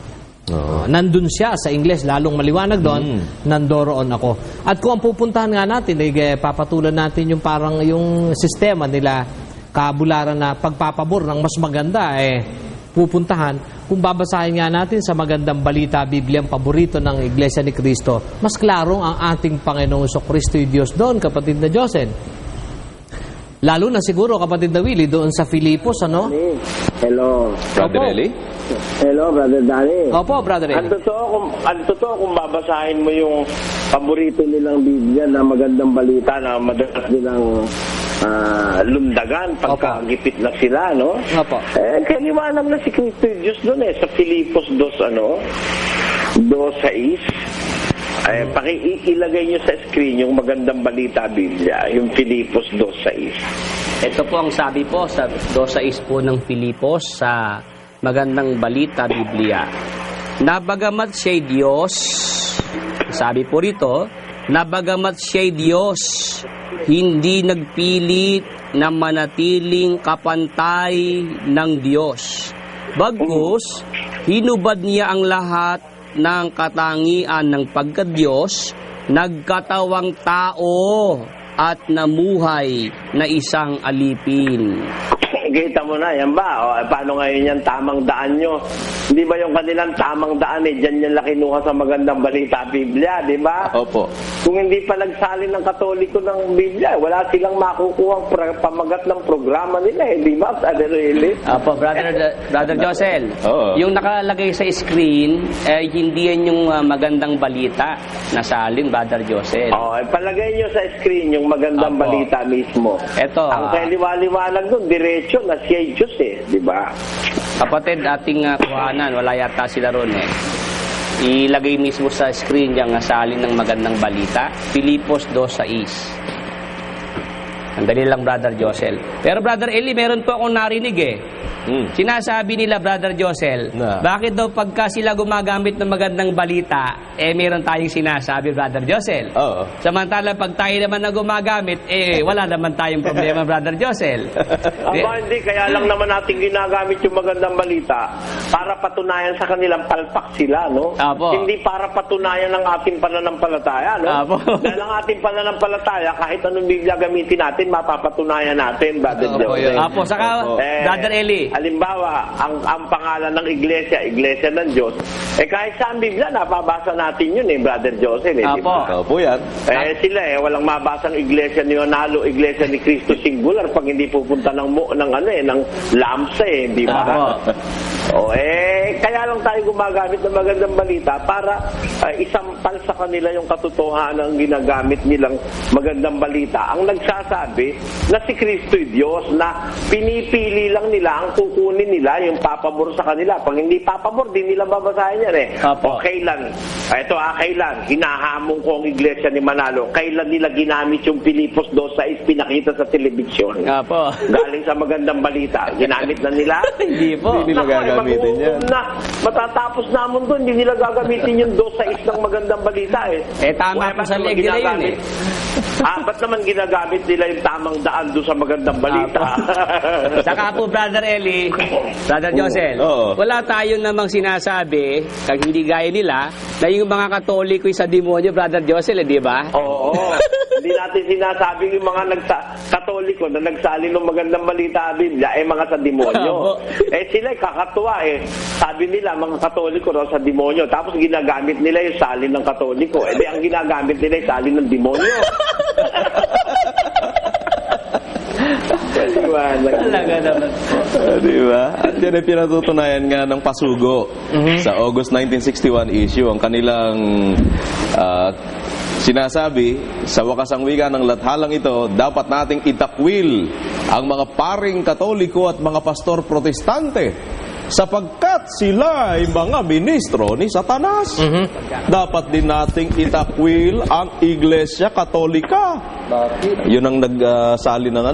Nandun siya sa Ingles, lalong maliwanag doon, nandoroon ako. At kung ang pupuntahan nga natin, papatulan natin yung parang yung sistema nila, kabularan na pagpapabor ng mas maganda, pupuntahan. Kung babasahin nga natin sa magandang balita, Bibliang paborito ng Iglesia ni Cristo, mas klarong ang ating Panginoong Jesucristo Diyos doon, kapatid na Joseph. Lalo na siguro, kapatid na Willie, doon sa Filipos, ano? Hello. Brother Eli? Hello, Brother Danny. Opo, Brother Eli. Ang totoo kung babasahin mo yung paborito nilang Biblia na magandang balita na madalas nilang lundagan pagkagipit na sila, no? Opo. Kaliwanag na si Kristo Diyos doon sa Filipos 2:6. Ilagay nyo sa screen yung magandang balita Biblia, yung Filipos 2:6. Ito po ang sabi po sa 2:6 po ng Filipos sa magandang balita Biblia. Nabagamat siya'y Diyos, sabi po rito, nabagamat siya'y Diyos, hindi nagpilit na manatiling kapantay ng Diyos. Bagkus, hinubad niya ang lahat ng katangian ng pagka-Diyos, nagkatawang tao at namuhay na isang alipin. Kita mo na, yan ba? O, paano ngayon yan tamang daan nyo? Hindi ba yung kanilang tamang daan dyan yan laki kinuha sa magandang balita Biblia, di ba? Opo. Kung hindi pa nagsalin ng Katoliko ng Biblia, wala silang makukuha pamagat ng programa nila, di ba? Really? Opo, Brother Josel. Oo. Yung nakalagay sa screen, hindi yan yung magandang balita na salin, Brother Josel. Palagay nyo sa screen yung magandang Apo. balita mismo. Eto, Ang liwanag doon, diretso na siya Diyos di ba? kapatid, ating kuhanan, wala yata sila ron Ilagay mismo sa screen yung salin ng magandang balita. Filipos 2:6. Ang dali lang, Brother Josel. Pero Brother Eli, meron po akong narinig Sinasabi nila, Brother Josel, Na? bakit daw pagka sila gumagamit ng magandang balita, meron tayong sinasabi, Brother Josel. Oo. Samantala, pag tayo naman na gumagamit, wala naman tayong problema, Brother Josel. Aba, hindi. Kaya lang naman natin ginagamit yung magandang balita para patunayan sa kanilang palpak sila, no? Apo. Hindi para patunayan ng ating pananampalataya, no? Apo. Dahil ang ating pananampalataya, kahit anong Biblia gamitin natin, mapapatunayan natin, Brother Joseph. Apo, saka, Brother Eli, Halimbawa, ang pangalan ng iglesia ng Diyos, kahit saan Biblia, napabasa natin yun, Brother Joseph, di Apo. ba? Opo yan. Sila, walang mabasang iglesia ni Onalo, iglesia ni Cristo singular, pag hindi pupunta ng Lamsa, di ba? Kaya lang tayo gumagamit ng magandang balita para isampal sa kanila yung katotohanan ng ginagamit nilang magandang balita. Ang nagsasabi na si Kristo'y Diyos, na pinipili lang nila ang kukunin nila yung papabor sa kanila. Pag hindi papabor, di nila babasahin yan Apo. O kailan? Kailan? Hinahamon ko ang iglesia ni Manalo. Kailan nila ginamit yung Filipos 2:6 pinakita sa telebisyon? Apo. Galing sa magandang balita. Ginamit na nila? Hindi po. Hindi nila gagamitin yan. Matatapos naman doon, hindi nila gagamitin yung 2:6 ng magandang balita Tama po sa leg nila yun ba't naman ginagamit nila yung tamang daan doon sa magandang balita? Saka po, Brother Eli, Brother Josel, Oo. wala tayo namang sinasabi, kag hindi gaya nila, na yung mga Katoliko sa demonyo, Brother Josel, di ba? Oo. Hindi natin sinasabing yung mga Katoliko na nagsali ng magandang balita sa Biblia mga sa demonyo. Sila kakatuwa Sabi nila mga Katoliko raw sa demonyo. Tapos ginagamit nila yung salin ng Katoliko. Ang ginagamit nila yung salin ng demonyo. Talaga naman po. Di ba? At yan ay pinatutunayan nga ng Pasugo sa August 1961 issue. Ang kanilang sinasabi, sa wakas ang wika ng lathalang ito, dapat nating itakwil ang mga paring Katoliko at mga pastor protestante sapagkat sila ay mga ministro ni Satanas. Dapat din nating itakwil ang Iglesia Katolika. Yun ang nagsali ng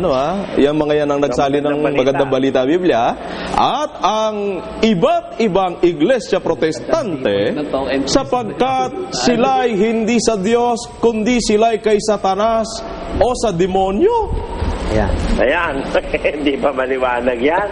yung mga yan ang nagsali ng magandang balita Biblia. At ang iba't ibang Iglesia Protestante sapagkat sila ay hindi sa Diyos kundi sila ay kay Satanas o sa demonyo. Ayan. Hindi pa maliwanag yan.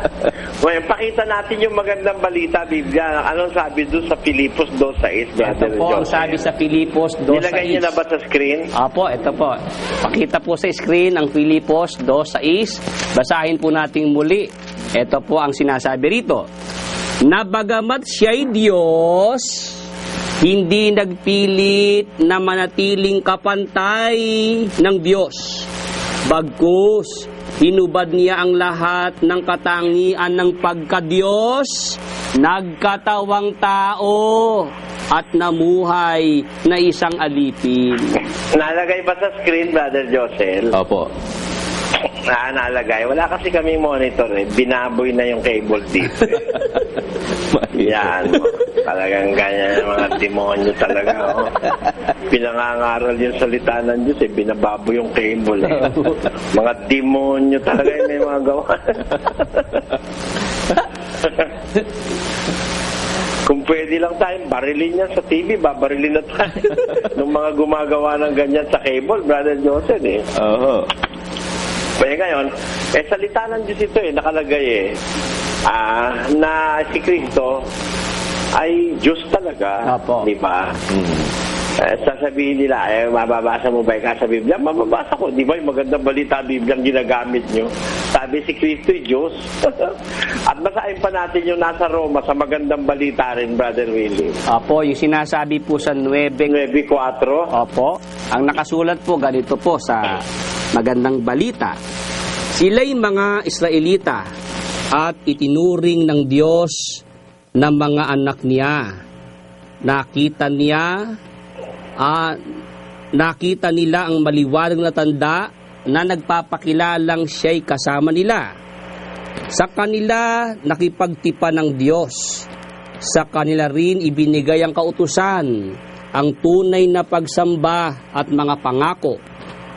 Ngayon, pakita natin yung magandang balita Biblia. Anong sabi doon sa Filipos 2:6? Ito po ang sabi sa Filipos 2:6. Nilagay niyo na ba sa screen? Apo, ito po. Pakita po sa screen ang Filipos 2:6. Basahin po natin muli. Ito po ang sinasabi rito. Na bagamat siya'y Diyos, hindi nagpilit na manatiling kapantay ng Diyos. Bagkus, hinubad niya ang lahat ng katangian ng pagka-Diyos, nagkatawang tao, at namuhay na isang alipin. Nalagay ba sa screen, Brother Josel? Opo. Nalagay. Wala kasi kami monitor Binaboy na yung cable dito Yan. Talagang ganyan yung mga demonyo talaga. Pinangangaral yung salita ng Diyos binababoy yung cable Mga demonyo talaga yung may mga gawa. Kung pwede lang tayong barilin yan sa TV, babarilin na tayo. Nung mga gumagawa ng ganyan sa cable, Brother Joseph Oo. Kaya ngayon, salita ng Diyos ito nakalagay na si Kristo ay Diyos talaga, Apo. di ba? Sasabihin nila, mababasa mo ba ka sa Biblia? Mababasa ko. Di ba yung magandang balita Biblia ang ginagamit nyo? Sabi si Kristo Diyos. At basahin pa natin yung nasa Roma sa magandang balita rin, Brother Willie. Opo, yung sinasabi po sa 9:4. Opo, ang nakasulat po ganito po sa magandang balita. Sila'y mga Israelita at itinuring ng Diyos na mga anak niya. Nakita nila ang maliwanag na tanda na nagpapakilalang siya'y kasama nila. Sa kanila nakipagtipan ng Diyos. Sa kanila rin ibinigay ang kautusan, ang tunay na pagsamba at mga pangako.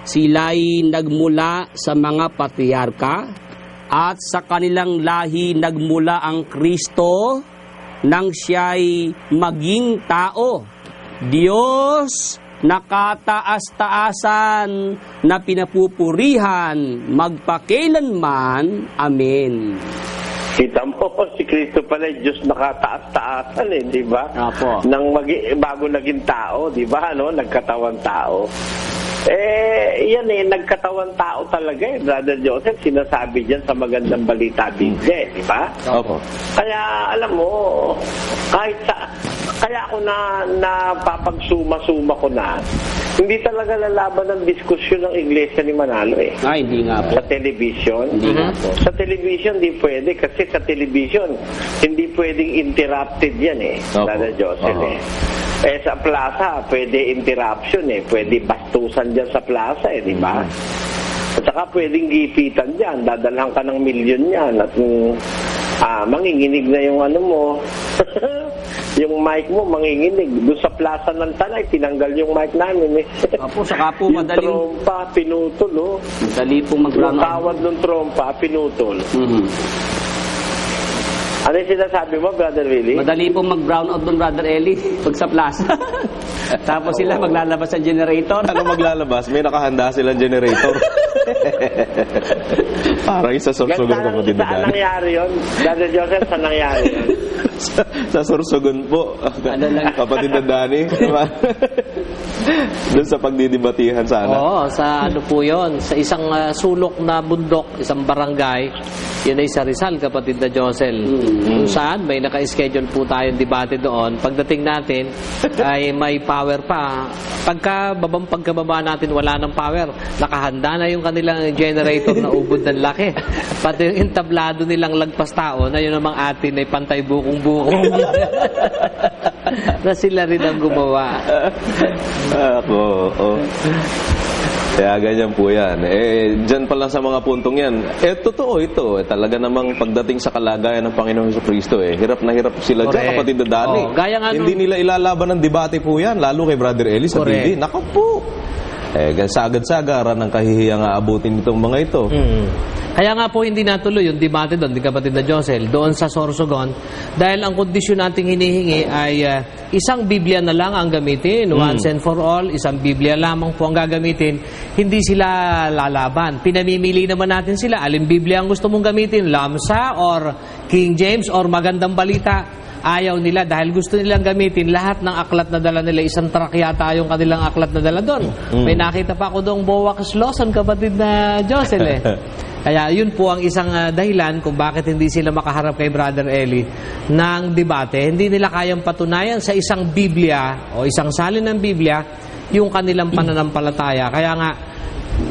Sila'y nagmula sa mga patriarka at sa kanilang lahi nagmula ang Kristo nang siya'y maging tao. Diyos na kataas-taasan na pinapupurihan magpakailanman. Amen. Kita mo, si Kristo pala, Diyos nakataas-taasan di ba? Apo. Bago naging tao, di ba? Nagkatawang tao. Yan nagkatawang tao talaga Brother Joseph, sinasabi dyan sa magandang balita Biblia, di ba? Opo. Kaya, alam mo, kaya ako napapagsuma-suma ko na, hindi talaga lalaban ng diskusyon ng Iglesia ni Manalo Hindi nga po. Sa television. Hindi nga po. Sa television, hindi pwede. Kasi sa television, hindi pwedeng interrupted yan Brother Joseph sa plaza, pwede interruption pwede bastusan dyan sa plaza di ba? At saka pwedeng gipitan dyan, dadalhan ka ng milyon yan at manginginig na yung mo yung mic mo manginginig. Doon sa plaza ng Tanay, tinanggal yung mic namin Opo, saka po yung madaling... trompa, pinutol Madali pong yung tawad ng trompa, pinutol. Ano yung sinasabi mo, Brother Willie? Madali pong mag-brown out doon, Brother Eli, pag sa plaza. Tapos sila maglalabas sa generator. Ano maglalabas? May nakahanda silang generator. Parang isa Sorsogon kapatid na Saan nangyari yun? Brother Joseph, saan nangyari yun? sa Sorsogon po. Ano lang? Kapatid na Dani. Doon sa pagdidibatihan sana. Oo, sa ano po yun, sa isang sulok na bundok, isang barangay, yun ay sa Rizal, kapatid na Josel. Kung saan, may naka-schedule po tayong debate doon. Pagdating natin, ay may power pa. Pagkababa natin, wala ng power. Nakahanda na yung kanilang generator na ubod ng laki. Pati yung entablado nilang lagpas tao, na yun namang atin ay pantay bukong-bukong. Na sila rin ang gumawa. Oo. Kaya ganyan po yan. Dyan pa lang sa mga puntong yan. Totoo ito. Talaga namang pagdating sa kalagayan ng Panginoong Jesucristo, hirap na hirap sila dyan, kapatid na Dani. Hindi nila ilalaban ng debate po yan, lalo kay Brother Eli sa TV. Naku po. Sagad-sagaran ng kahihiyang aabutin itong mga ito. Kaya nga po hindi natuloy yung debate doon, di kapatid na Josel, doon sa Sorsogon, dahil ang kondisyon nating hinihingi ay isang Biblia na lang ang gamitin, once and for all, isang Biblia lamang po ang gagamitin, hindi sila lalaban. Pinamimili naman natin sila, alin Biblia ang gusto mong gamitin, Lamsa or King James or Magandang Balita. Ayaw nila dahil gusto nilang gamitin lahat ng aklat na dala nila. Isang truck yata yung kanilang aklat na dala doon. May nakita pa ako doong Bowax Lawson, kapatid na Josel Kaya yun po ang isang dahilan kung bakit hindi sila makaharap kay Brother Eli ng debate. Hindi nila kayang patunayan sa isang Biblia o isang salin ng Biblia yung kanilang pananampalataya. Kaya nga,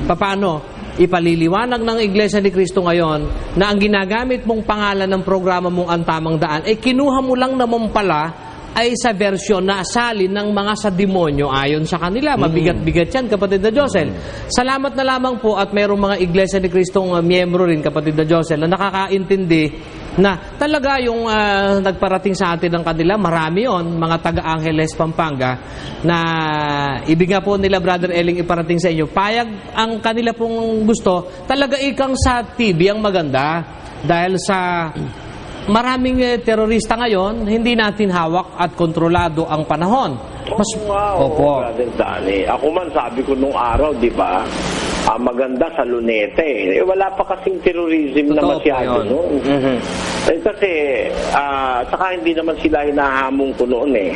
paano ipaliliwanag ng Iglesia ni Cristo ngayon na ang ginagamit mong pangalan ng programa mong Ang Tamang Daan ay kinuha mo lang naman pala ay sa versyon na salin ng mga sa demonyo ayon sa kanila. Mabigat-bigat yan, kapatid na Josel. Salamat na lamang po at mayroong mga Iglesia ni Cristong miyembro rin, kapatid na Josel, na nakakaintindi na talaga yung nagparating sa atin ng kanila, marami yon, mga taga-Angeles, Pampanga, na ibig nga po nila, Brother Eling, iparating sa inyo. Payag ang kanila pong gusto, talaga ikang sa TV ang maganda. Dahil sa maraming terorista ngayon, hindi natin hawak at kontrolado ang panahon. Opo. Brother Dani. Ako man, sabi ko nung araw, di ba, maganda sa Lunete. Wala pa kasing terrorism na masyado noon. Kasi, saka hindi naman sila hinahamong ko noon eh.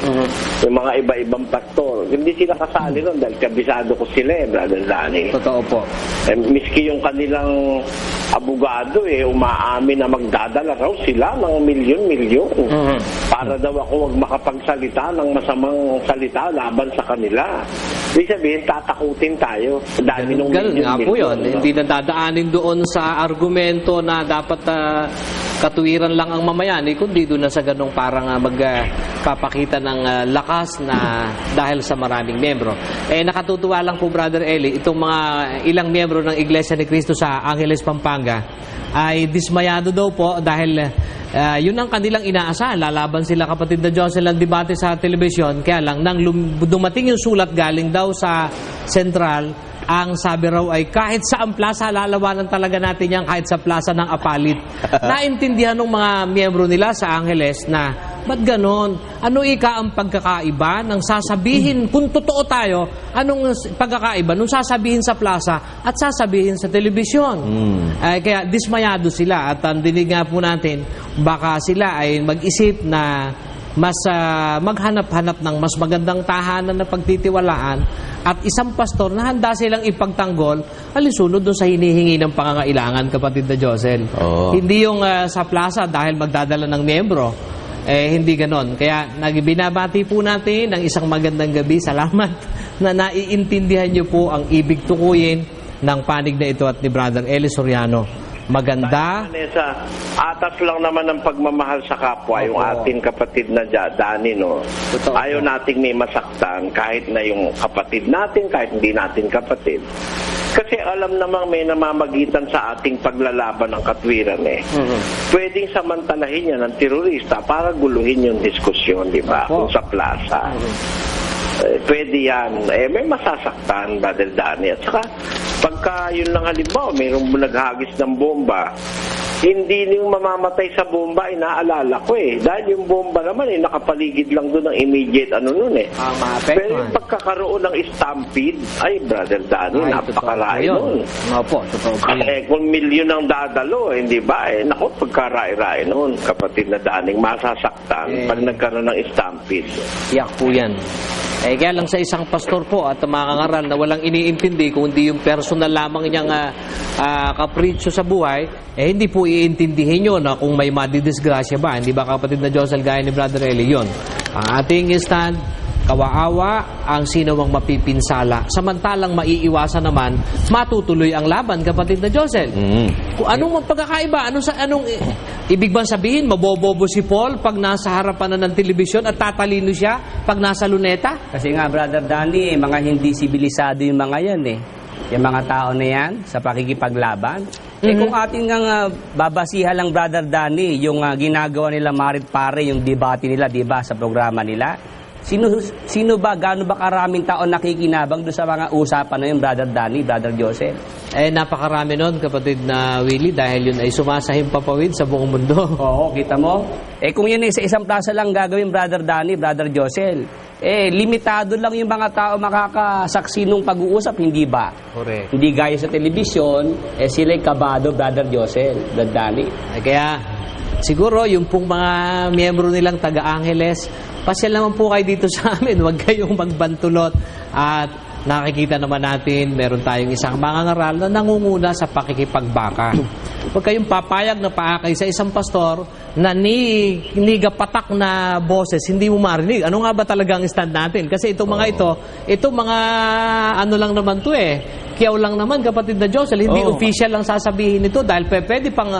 Yung mga iba-ibang pastor. Hindi sila kasali noon dahil kabisado ko sila eh, Brother Danny. Totoo po. Miski yung kanilang abogado umaamin na magdadala raw sila ng milyon-milyon para daw ako wag makapagsalita ng masamang salita laban sa kanila. Ibig sabihin, tatakutin tayo. Dami nung Ganun nga po yun. diba? Hindi na dadaanin doon sa argumento na dapat katuwiran lang ang mamayani, kundi doon na sa ganong parang magpapakita ng lakas na dahil sa maraming membro. Nakatutuwa lang po, Brother Eli, itong mga ilang membro ng Iglesia ni Cristo sa Angeles, Pampanga ay dismayado daw po dahil yun ang kanilang inaasahan. Lalaban sila, kapatid na Josel, ng debate sa telebisyon. Kaya lang, nang dumating yung sulat galing daw sa Central, ang sabi raw ay kahit sa plaza, lalawanan talaga natin yan kahit sa plaza ng Apalit. Naintindihan ng mga miyembro nila sa Angeles na, ba't ganon? Ano ang pagkakaiba ng sasabihin, kung totoo tayo, anong pagkakaiba nung sasabihin sa plaza at sasabihin sa telebisyon? Kaya dismayado sila at ang dinig nga po natin, baka sila ay mag-isip na mas maghanap-hanap ng mas magandang tahanan na pagtitiwalaan at isang pastor na handa silang ipagtanggol alisunod doon sa hinihingi ng pangangailangan, kapatid na Josel. Hindi yung sa plaza dahil magdadala ng miyembro. Hindi ganon. Kaya binabati po natin ng isang magandang gabi. Salamat na naiintindihan niyo po ang ibig tukuyin ng panig na ito at ni Brother Eli Soriano. Maganda. Sa atas lang naman ng pagmamahal sa kapwa, yung ating kapatid na Danny, no? Totoo. Ayaw nating may masaktan kahit na yung kapatid natin, kahit hindi natin kapatid. Kasi alam namang may namamagitan sa ating paglalaban ng katwiran eh. Pwedeng samantalahin yan ng terorista para guluhin yung diskusyon, di ba? Kung sa plaza. Pwede yan. May masasaktan, Brother Danny. At saka, pagka yun lang halimbawa, mayroong naghagis ng bomba, hindi yung mamamatay sa bomba, inaalala ko eh. Dahil yung bomba naman nakapaligid lang doon ng immediate nun eh. Pero yung pagkakaroon ng stampede, ay Brother Danny, napakaray nun. Opo, totoo po yun. Kung milyon ang dadalo, hindi ba? Naku, pagkaray-ray nun, kapatid na Danny, masasaktan pag nagkaroon ng stampede. Tiyak po yan. Kaya lang sa isang pastor po at mga kangaral na walang iniintindi kundi yung personal lamang niyang kapritsyo sa buhay, hindi po iintindihin nyo na kung may madidisgrasya ba. Hindi ba, kapatid na Josel, gaya ni Brother Eli? Yun. Ang ating stand, kawaawa ang sino mang mapipinsala. Samantalang maiiwasan naman, matutuloy ang laban, kapatid na Josel. Kung anong pagkakaiba, anong ibig bang sabihin, mabobobo si Paul pag nasa harapan na ng telebisyon at tatalino siya pag nasa luneta? Kasi nga, Brother Danny, mga hindi sibilisado yung mga yan eh. Yung mga tao na yan sa pakikipaglaban. Kung ating babasihan lang, Brother Danny, yung ginagawa nila Marit Pare, yung debate nila, di ba, sa programa nila, sino ba, gaano ba karaming tao nakikinabang doon sa mga usapan na yun, Brother Danny, Brother Joseph? Napakarami nun, kapatid na Willie, dahil yun ay sumasahim papawid sa buong mundo. Oo, kita mo? Kung yun sa isang plaza lang gagawin, Brother Danny, Brother Joseph, limitado lang yung mga tao makakasaksi nung pag-uusap, hindi ba? Correct. Hindi gaya sa telebisyon, sila'y kabado, Brother Joseph, Brother Danny. Kaya, siguro, yung pong mga miyembro nilang taga-Angeles, pasyal naman po kayo dito sa amin. Huwag kayong magbantulot. At nakikita naman natin, meron tayong isang mangangaral na nangunguna sa pakikipagbaka. Huwag kayong papayag na paakay sa isang pastor na nigapatak na boses, hindi mo marinig. Ano nga ba talaga ang stand natin? Kasi itong mga ito mga ano lang naman to kiyaw lang naman, kapatid na Josel. Hindi official lang sasabihin ito dahil pwede pang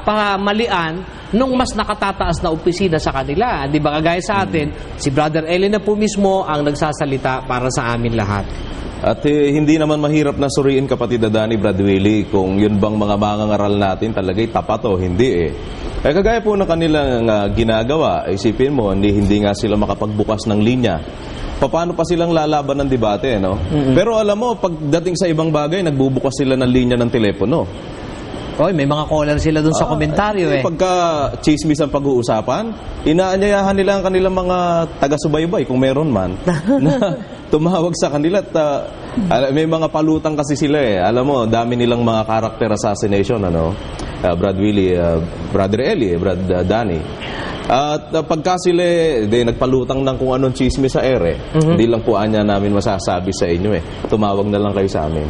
pamalian nung mas nakatataas na opisina sa kanila. Di ba, kagaya sa atin, si Brother Eli na po mismo ang nagsasalita para sa amin lahat. At hindi naman mahirap na suriin, kapatid na Danny, Brad Willie, kung yun bang mga mangangaral natin talaga'y tapat o hindi kagaya po ng kanilang ginagawa, isipin mo, hindi nga sila makapagbukas ng linya. Paano pa silang lalaban ng debate, no? Pero alam mo, pagdating sa ibang bagay, nagbubukas sila ng linya ng telepono. May mga caller sila dun sa komentaryo Pagka chismis ang pag-uusapan, inaanyayahan nila ang kanilang mga taga-subaybay, kung meron man, na tumawag sa kanila at May mga palutang kasi sila eh. Alam mo, dami nilang mga character assassination, ano? Brad Willie, Brother Eli, Brad Danny. At pagka sila nagpalutang ng kung anong chismis sa ere, hindi lang po anya namin masasabi sa inyo eh. Tumawag na lang kayo sa amin.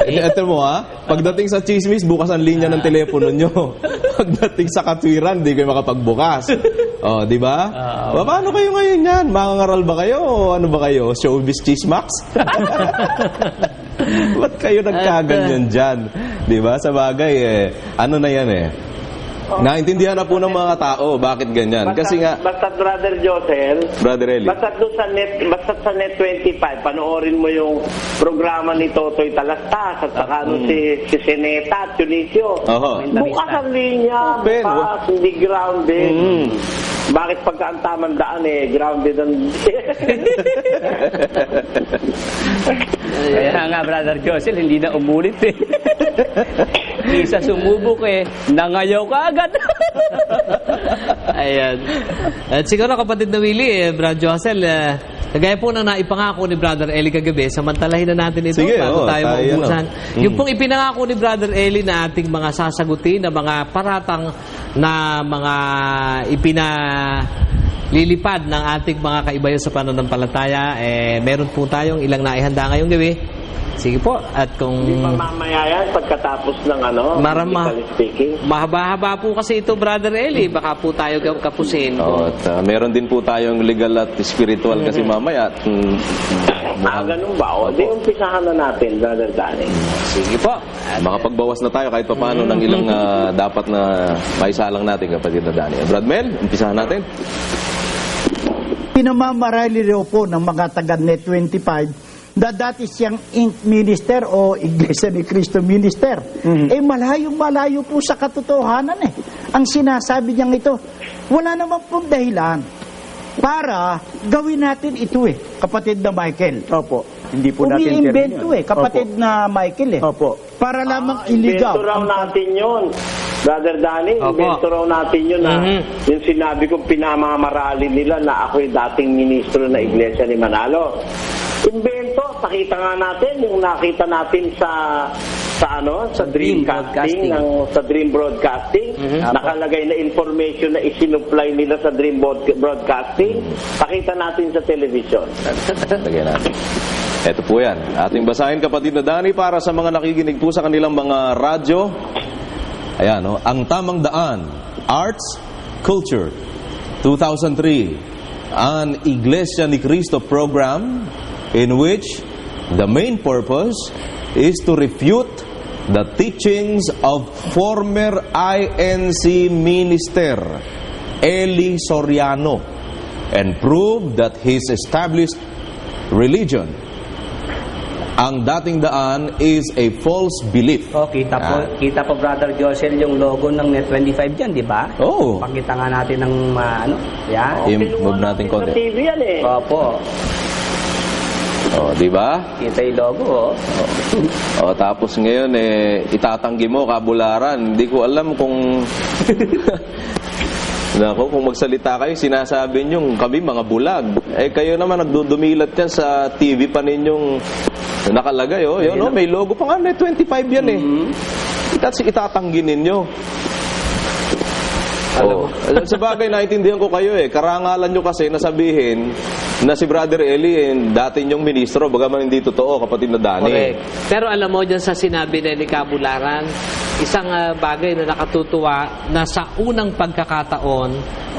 Ito mo pagdating sa chismis, bukas ang linya ng telepono nyo. Pagdating sa katwiran, hindi kayo makapagbukas. Oh, di ba? Paano kayo ngayon yan? Mangangaral ba kayo o ano ba kayo? Showbiz chismax? Ba't kayo nagkaganyan dyan? Di ba? Sa bagay ano na yan naintindihan na po ng mga tao bakit ganyan. Kasi nga, basta Brother Josel, Brother Eli, basta sa Net 25, panoorin mo yung programa ni Totoy Talastas at saka si Seneta at Tunisio. Bukas ang linya, bukas, hindi grounded. Bakit pagka ang tamang daan grounded ang... Kaya nga, Brother Josel, hindi na umulit Isa sumubok nangayaw ka agad. Ayan. At siguro kapatid na Willie, Brad Josel, kagaya po na naipangako ni Brother Eli kagabi, samantalahin na natin ito bago tayo maubusan. Yung pong ipinangako ni Brother Eli na ating mga sasagutin, na mga paratang na mga lilipad ng ating mga kaibayo sa pananampalataya, meron po tayong ilang naihanda ngayong gabi. Sige po, at kung... Hindi pa mamaya yan pagkatapos ng speaking. Mahaba-haba po kasi ito, Brother Eli. Baka po tayo kapusin. at meron din po tayong legal at spiritual kasi mamaya. Ganun ba? O, di umpisahan na natin, Brother Danny. Sige po. Makapagbawas na tayo kahit pa paano ng ilang dapat na maisalang natin, kapatid na Danny. Brad Mel, umpisahan natin. Pinamamarali raw po ng mga taga-Net 25 na dati siyang Inc. Minister o Iglesia ni Cristo Minister. Malayo-malayo po sa katotohanan Ang sinasabi niyang ito, wala naman pong dahilan para gawin natin ito kapatid na Michael. Opo. Hindi po natin umiimbento kapatid na Michael Opo. Para lamang iligaw. Invento raw natin yun. Brother Danny, invento raw natin yun na yung sinabi ko pinamamarali nila na ako'y dating ministro na Iglesia ni Manalo. Invento, pakita nga natin yung nakita natin sa Dream Broadcasting. Nakalagay na information na isinupply nila sa Dream Broadcasting. Pakita natin sa television. Lagyan natin. Ito po yan. Ating basahin, kapatid na Danny, para sa mga nakikinig po sa kanilang mga radyo. Ayan, Ang Tamang Daan, Arts, Culture, 2003. An Iglesia ni Cristo program in which the main purpose is to refute the teachings of former INC minister Eli Soriano and prove that his established religion, ang dating daan, is a false belief. Kita po Brother Josel yung logo ng Net 25 dyan, di ba? Pakita nga natin ng yan. I-move natin konti. Sa TV yan Opo. Di ba? Kita yung logo, tapos ngayon itatanggi mo kabularan. Hindi ko alam kung kung magsalita kayo, sinasabi niyo kami mga bulag. Kayo naman nagdudumilat yan sa TV pa ninyong nakalagay, may logo pa nga, Net 25 yan itatanggi ninyo. Sa bagay, naintindihan ko kayo karangalan nyo kasi nasabihin na si Brother Eli dati nyong ministro, bagaman hindi totoo, kapatid na Danny. Correct. Pero alam mo dyan sa sinabi ni Kabularan, isang bagay na nakatutuwa na sa unang pagkakataon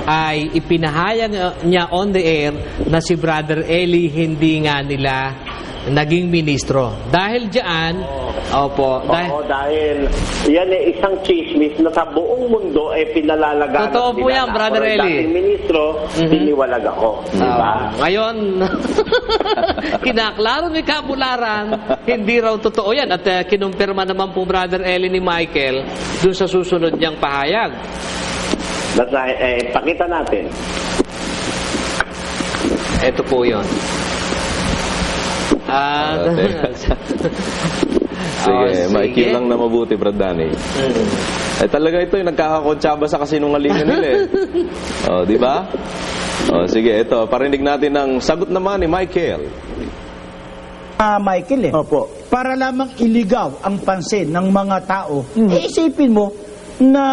ay ipinahayag niya on the air na si Brother Eli hindi nga nila naging ministro. Dahil diyan, dahil yan isang chismis na sa buong mundo pinalalagaan. Totoo po yan, Brother Eli. Dating ministro, hiniwalag ako. Diba? Ngayon, kinaklaro ni Kabularan, hindi raw totoo yan. At kinumpirma naman po Brother Eli ni Michael dun sa susunod niyang pahayag. Pakita natin. Ito po yun. Sige, maikil lang na mabuti, Brad Danny. Talaga ito yung nagkakakontsaba sa kasinungalingan nila di ba? Sige, ito, parinig natin ang sagot naman ni Michael. Michael eh. Opo. Para lamang iligaw ang pansin ng mga tao. Isipin mo na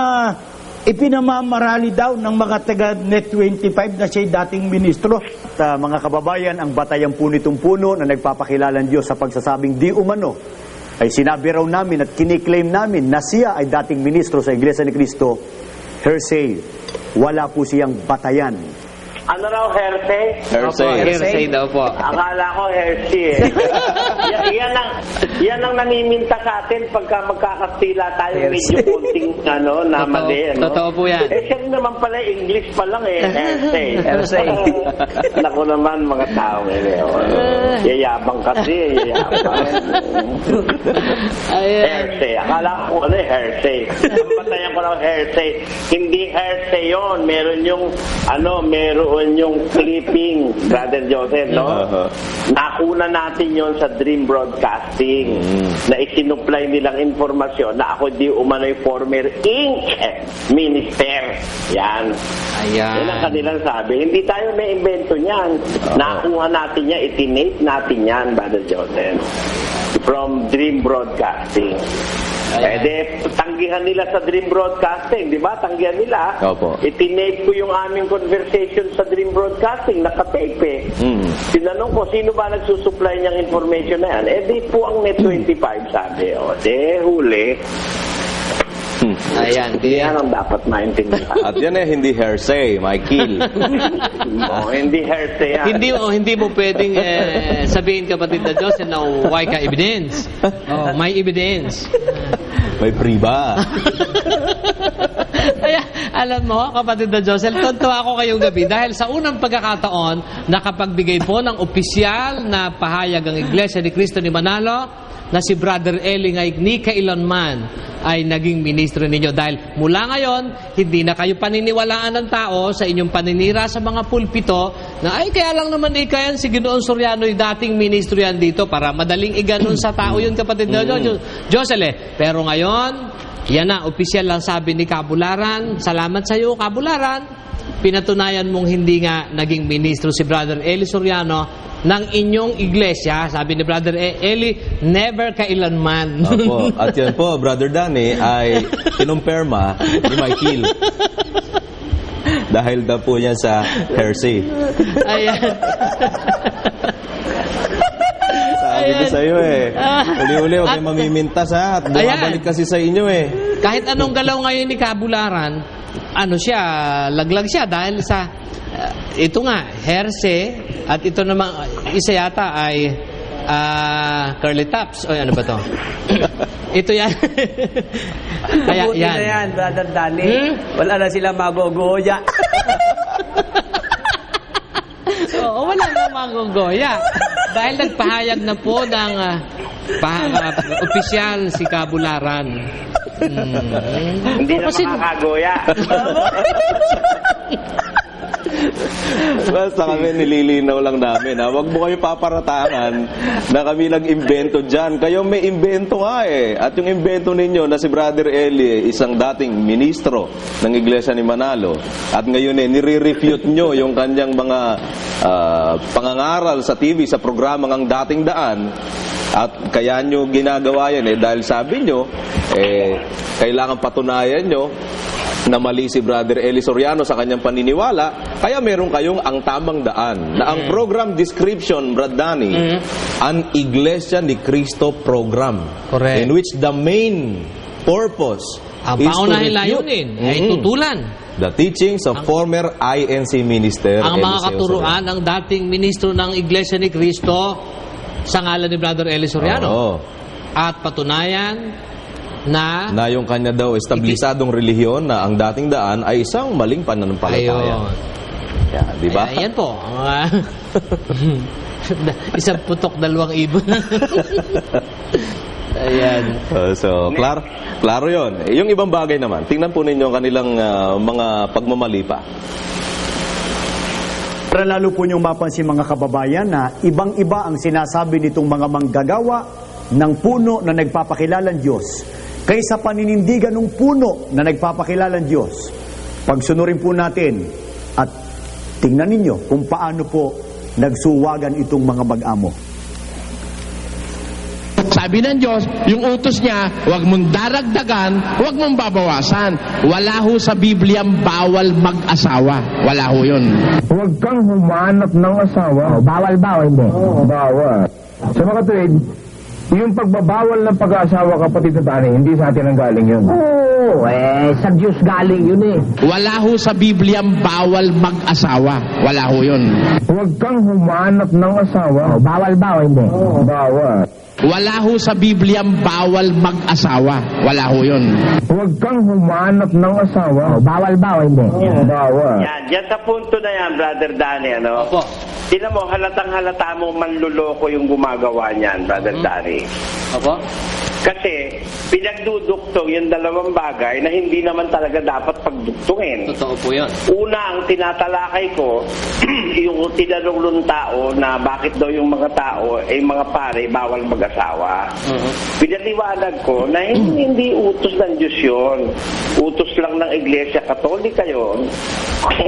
ipinamamarali daw ng mga taga Net25 na siya dating ministro. At mga kababayan, ang batayan po nitong puno na nagpapakilalan Diyos sa pagsasabing di umano ay sinabi raw namin at kiniklaim namin na siya ay dating ministro sa Iglesia ni Cristo. Hearsay. Wala po siyang batayan. Ano raw, hearsay? Hearsay daw po. Akala ko hearsay eh. Yan ang naniminta sa atin pagka magkakastila tayo medyo konting na mali. Totoo po yan. Siya rin naman pala, English pa lang eh, hearsay. Naku naman mga tao yayabang kasi, yayabang. Hearsay. Akala ko hearsay. Ang batayan ko raw hearsay. Hindi hearsay yun. Meron yung clipping, Brother Joseph, no? Nakuna natin yon sa Dream Broadcasting na isinupply nilang informasyon na ako di umano'y former Inc. Minister. Yan. Yan ang kanilang sabi. Hindi tayo may invento niyan. Nakuha natin yan, itinape natin yan, Brother Joseph. From Dream Broadcasting. Tanggihan nila sa Dream Broadcasting, di ba? Tanggihan nila. Opo. Itinape ko yung aming conversation sa Dream Broadcasting, nakatape eh. Tinanong ko, sino ba nagsusupply niyang information na yan? Di po ang Net25 sabi. Huli. Ayan. Yan ang dapat maintindihan. At yan hindi hearsay, Michael. Hindi hearsay yan. Hindi mo pwedeng sabihin, kapatid na Diyos, na why ka evidence. May evidence. May priba. Kaya, alam mo, kapatid na Josel, tuntua ako kayong gabi dahil sa unang pagkakataon, nakapagbigay po ng opisyal na pahayag ang Iglesia ni Cristo ni Manalo na si Brother Eli ngay ni kailanman ay naging ministro ninyo. Dahil mula ngayon, hindi na kayo paniniwalaan ng tao sa inyong paninira sa mga pulpito na ay kaya lang naman ikayan si Ginoong Soriano yung dating ministro yan dito para madaling iganon sa tao yun, kapatid na Josel. Pero ngayon, yan na, opisyal lang sabi ni Kabularan. Salamat sa iyo, Kabularan. Pinatunayan mong hindi nga naging ministro si Brother Eli Soriano ng inyong iglesia. Sabi ni Brother Eli, never kailanman. Opo. At yan po, Brother Danny, ay kinumpirma ni Michael. Dahil daw po yan sa hearsay. Ayan. Sabi ko sa iyo uli-uli huwag kayo mamimintas at bumabalik kasi sa inyo Kahit anong galaw ngayon ni Kabularan, laglag siya dahil sa ito nga, hearsay, at ito namang isa yata ay curly tops. O ano ba to? Ito yan. Kaya Buti yan. na yan, Brother Danny. Wala na sila magogoya. Oo, wala nang magugoya. Dahil nagpahayag na po ng opisyal si Kabularan. Hindi na makakagoya. Basta kami nililinaw lang namin Huwag mo kayo paparatangan na kami nag-imbento dyan. Kayo may imbento nga At yung imbento ninyo na si Brother Eli isang dating ministro ng Iglesia ni Manalo. At ngayon nire-refute nyo yung kanyang mga pangangaral sa TV, sa programang Ang Dating Daan. At kaya nyo ginagawa yan dahil sabi nyo kailangan patunayan nyo na mali si Brother Eli Soriano sa kanyang paniniwala, kaya meron kayong Ang Tamang Daan. Na ang program description, Brad Danny, an Iglesia ni Cristo program. Correct. In which the main purpose Ang is to paunahin refute layunin ay tutulan the teachings of former INC minister ang mga Eliseo katuruan ng dating ministro ng Iglesia ni Cristo sa ngalan ni Brother Eli Soriano. At patunayan na yung kanya daw establisadong relihiyon na ang dating daan ay isang maling pananampalataya. Di ba? Ayan po. Isang putok, dalawang ibon. Ayan. So, klaro yun. Yung ibang bagay naman, tingnan po ninyo ang kanilang mga pagmamali pa. Para lalo po niyong mapansin mga kababayan na ibang-iba ang sinasabi nitong mga manggagawa ng puno na nagpapakilalang Diyos kaysa paninindigan ng puno na nagpapakilalang Diyos. Pagsunurin po natin at tingnan ninyo kung paano po nagsuwagan itong mga mag-amo. Sabi ng Diyos, yung utos niya, huwag mong daragdagan, huwag mong babawasan. Wala ho sa Biblia bawal mag-asawa. Wala ho yun. Huwag kang humanap ng asawa. Bawal ba o hindi? Bawal. Sa mga kapatid, yung pagbabawal ng pag-aasawa, kapatid na tani, hindi sa atin ang galing yun. Sa Diyos galing yun eh. Wala ho sa Biblia bawal mag-asawa. Wala ho yun. Huwag kang humanap ng asawa. Bawal ba o hindi? Bawal. Wala ho sa Biblia bawal mag-asawa. Wala ho yun. Huwag kang humanap ng asawa. Bawal ba o hindi? Bawal. Yan, dyan sa punto na yan, Brother Danny, ano? Opo. Tingnan mo, halata mong manluloko yung gumagawa niyan, Brother Danny. Opo. Kasi pinagduduktong yung dalawang bagay na hindi naman talaga dapat pagduktungin. Totoo po yun. Una, ang tinatalakay ko, yung tinanong ng tao na bakit daw yung mga tao, mga pare, bawal mag-asawa. Pinaliwanag ko na hindi utos ng Diyos yun. Utos lang ng Iglesia Katolika yun.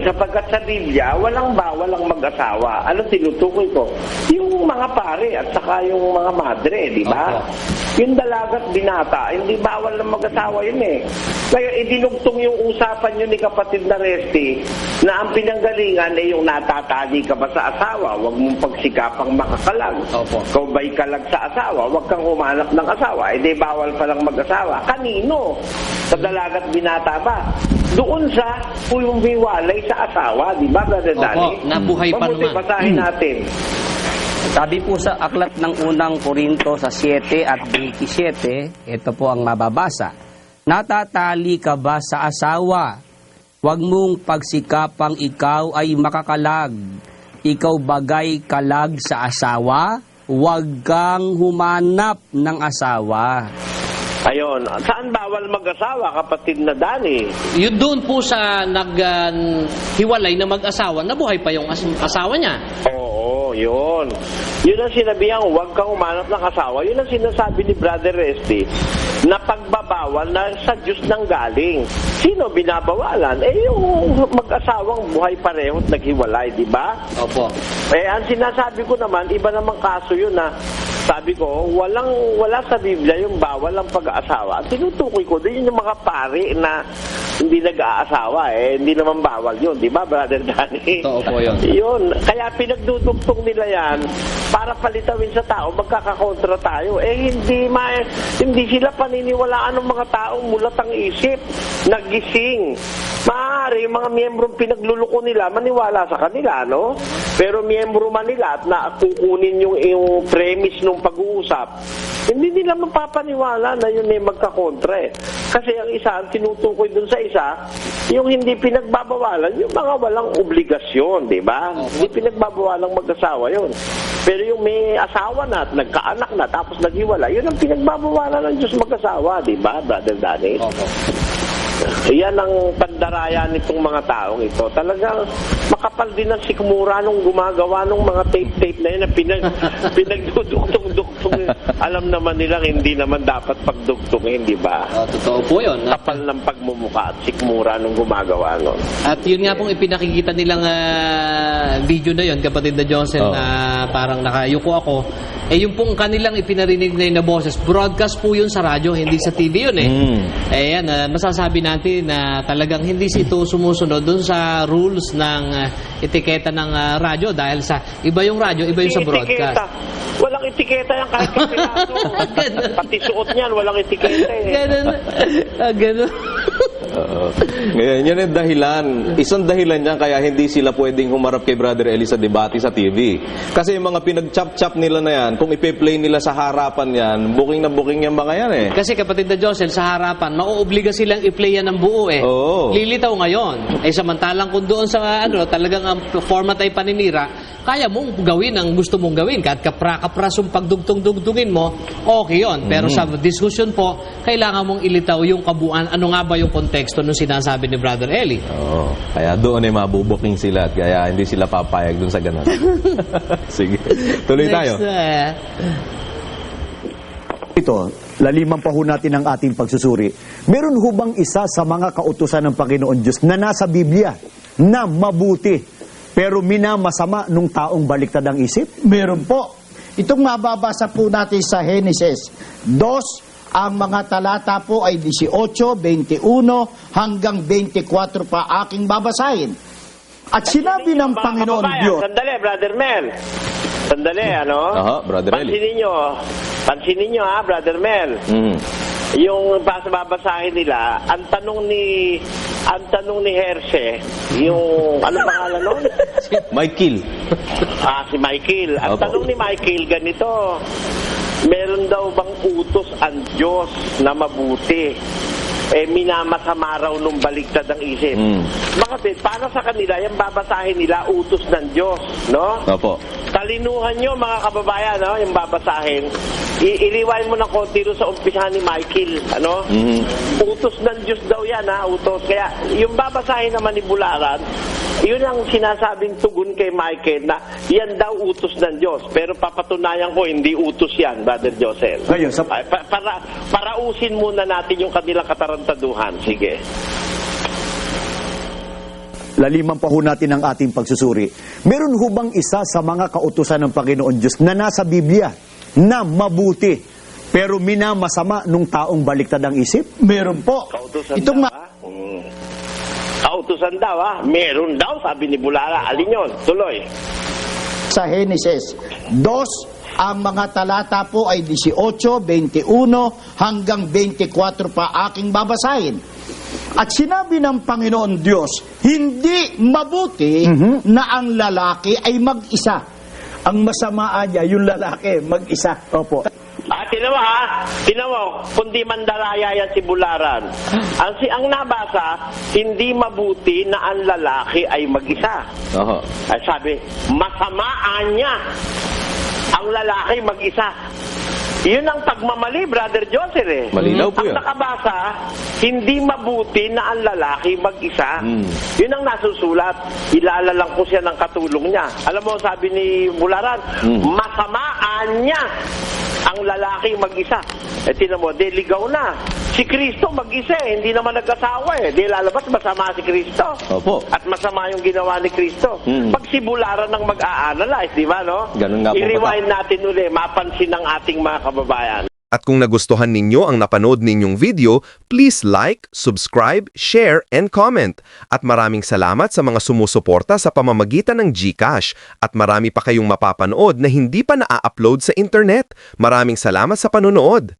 Sapagkat sa Biblia, walang bawal ang mag-asawa. Ano tinutukoy ko? Yung mga pare at saka yung mga madre, di ba? Yung dalagat binata, hindi bawal na mag-asawa yun eh. Kaya idinugtong yung usapan yun ni kapatid na Resti na ang pinanggalingan ay yung natatali ka ba sa asawa, huwag mong pagsikapang makakalag. Kung ba'y kalag sa asawa, huwag kang humanap ng asawa, hindi bawal palang mag-asawa. Kanino? Sa dalagat binata ba? Doon sa humiwalay sa asawa, di ba, Brother Danny? Nabuhay pa Mabuti, naman. basahin natin. Sabi po sa aklat ng unang Korinto sa 7 at 27, ito po ang mababasa. Natatali ka ba sa asawa? Huwag mong pagsikapang ikaw ay makakalag. Ikaw bagay kalag sa asawa? Huwag kang humanap ng asawa. Ayon, saan bawal mag-asawa, kapatid na Danny? Yun doon po sa naghiwalay na mag-asawa, nabuhay pa yung asawa niya. Oo, yun. Yun ang sinabihan, huwag kang umanap ng asawa. Yun ang sinasabi ni Brother Resti na pagbabawal na sa Diyos nang galing. Sino binabawalan? Yung mag-asawang buhay pareho at naghiwalay, di ba? Opo. Ang sinasabi ko naman, iba namang kaso yun na sabi ko, wala sa Biblia yung bawal ang pag-aasawa. At tinutukoy ko, din yung mga pari na hindi nag-aasawa, hindi naman bawal yun, di ba, Brother Danny? Totoo po yun. Yun, kaya pinagdudugtong nila yan para palitawin sa tao, magkakakontra tayo. Hindi sila paniniwalaan ng mga taong mulat ang isip, nagising. Maaari, yung mga miyembrong pinagluluko nila, maniwala sa kanila, no? Pero miyembro man nila at nakukunin yung premise ng pag-uusap, hindi nila mapapaniwala na yun ay magkakontra eh. Kasi ang isa, ang tinutukoy dun sa isa, yung hindi pinagbabawalan, yung mga walang obligasyon, di ba? Hindi pinagbabawalang mag-asawa yun. Pero yung may asawa na at nagkaanak na tapos naghiwala, yun ang pinagbabawalan ng Diyos mag-asawa, di ba, Brother Danny? Yan ang pandaraya nitong mga taong ito. Talagang makapal din ang sikmura nung gumagawa ng mga tape-tape na yun na pinagdudugtong-dugtong. Alam naman nilang hindi naman dapat pagdugtungin, di ba? Totoo po yun. Kapal ng pagmumukha at sikmura nung gumagawa nun. At yun nga pong ipinakikita nilang video na yun, kapatid na Johnson, na parang nakayuko ako. Yung pong kanilang ipinarinig na yun na boses, broadcast po yun sa radyo, hindi sa TV yun yan, masasabi natin na talagang hindi ito sumusunod dun sa rules ng etiketa ng radyo dahil sa iba yung radyo, iba yung sa broadcast. Walang etiketa yan kahit kapiraso. Pati suot niyan, walang etiketa Ganun. Ngayon, yan ang dahilan. Isang dahilan niya kaya hindi sila pwedeng humarap kay Brother Eli sa debate sa TV. Kasi yung mga pinag-chop-chop nila na yan, kung ipe-play nila sa harapan yan, booking na booking yung mga yan Kasi kapatid na Josel, sa harapan, mauobliga silang i-play yan ng buo Lilitaw ngayon. Samantalang kung doon sa talagang ang format ay paninira, kaya mong gawin ang gusto mong gawin. Kahit kapra-kaprasong pagdugtong-dugtungin mo, okay yun. Pero sa diskusyon po, kailangan mong ilitaw yung kabuuan. Ano nga ba yung konteksto nung sinasabi ni Brother Eli? Kaya doon ay mabubuking sila at kaya hindi sila papayag doon sa ganun. Sige. Tuloy tayo. Ito, laliman pa ho natin ang ating pagsusuri. Meron ho bang isa sa mga kautusan ng Panginoon Diyos na nasa Biblia na mabuti pero minamasama nung taong baliktad ang isip? Meron po. Itong mababasa po natin sa Genesis 2, ang mga talata po ay 18, 21 hanggang 24 pa aking babasahin. At sinabi ng Panginoon Diyos, Sandali, Brother Mel. Sandali, ano? Aha, Brother Eli. Pansinin nyo ha, Brother Mel. Yung babasahin nila, ang tanong ni Herse, yung ano pangalan nun? Michael. Si Michael. Ang Opo. tanong ni Michael ganito, meron daw bang utos ang Diyos na mabuti? Minamasama raw nung baligtad ang isip. Bakit? Para sa kanila, yung babasahin nila, utos ng Diyos, no? Opo. Talinuhan nyo, mga kababayan, no? Yung babasahin. Iliwain mo ng konti rin sa umpisahan ni Michael, ano? Utos ng Diyos daw yan, ha? Utos. Kaya, yung babasahin naman ni Bularan, yun ang sinasabing tugon kay Michael na yan daw utos ng Diyos. Pero papatunayan ko, hindi utos yan, Brother Joseph. Ngayon, Parausin muna natin yung kanilang katarantaduhan. Sige. laliman pa ho natin ang ating pagsusuri. Meron ho bang isa sa mga kautusan ng Panginoon Diyos na nasa Biblia na mabuti pero minamasama nung taong baliktad ang isip? Meron po. Kautusan Itong daw, ha? Kautusan daw, ha? Meron daw, sabi ni Bulara. Alin yun? Tuloy. Sa Genesis 2, ang mga talata po ay 18, 21 hanggang 24 pa aking babasahin. At sinabi ng Panginoon Diyos, hindi mabuti na ang lalaki ay mag-isa. Ang masamaan niya, yung lalaki, mag-isa. Opo. Tinawa ha? Tinawa, kundi mandaraya yan si Bularan. Ang nabasa, hindi mabuti na ang lalaki ay mag-isa. Ay sabi, masamaan niya ang lalaki mag-isa. Yun ang pagmamali, Brother Joseph eh. Malinaw po yun. Ang nakabasa, hindi mabuti na ang lalaki mag-isa. Yun ang nasusulat. Ilalalang ko siya ng katulong niya. Alam mo, sabi ni Bularan, masamaan niya ang lalaki mag-isa. Tinan mo, ligaw na. Si Kristo mag-isa eh, hindi naman nag-asawa eh. Lalabas masama si Kristo. Opo. At masama yung ginawa ni Kristo. Pag si Bularan ng mag-a-analyze, di ba no? Ganun nga po. I-rewind natin uli, mapansin ng ating mga kababayan. At kung nagustuhan ninyo ang napanood ninyong video, please like, subscribe, share, and comment. At maraming salamat sa mga sumusuporta sa pamamagitan ng GCash. At marami pa kayong mapapanood na hindi pa na-upload sa internet. Maraming salamat sa panonood.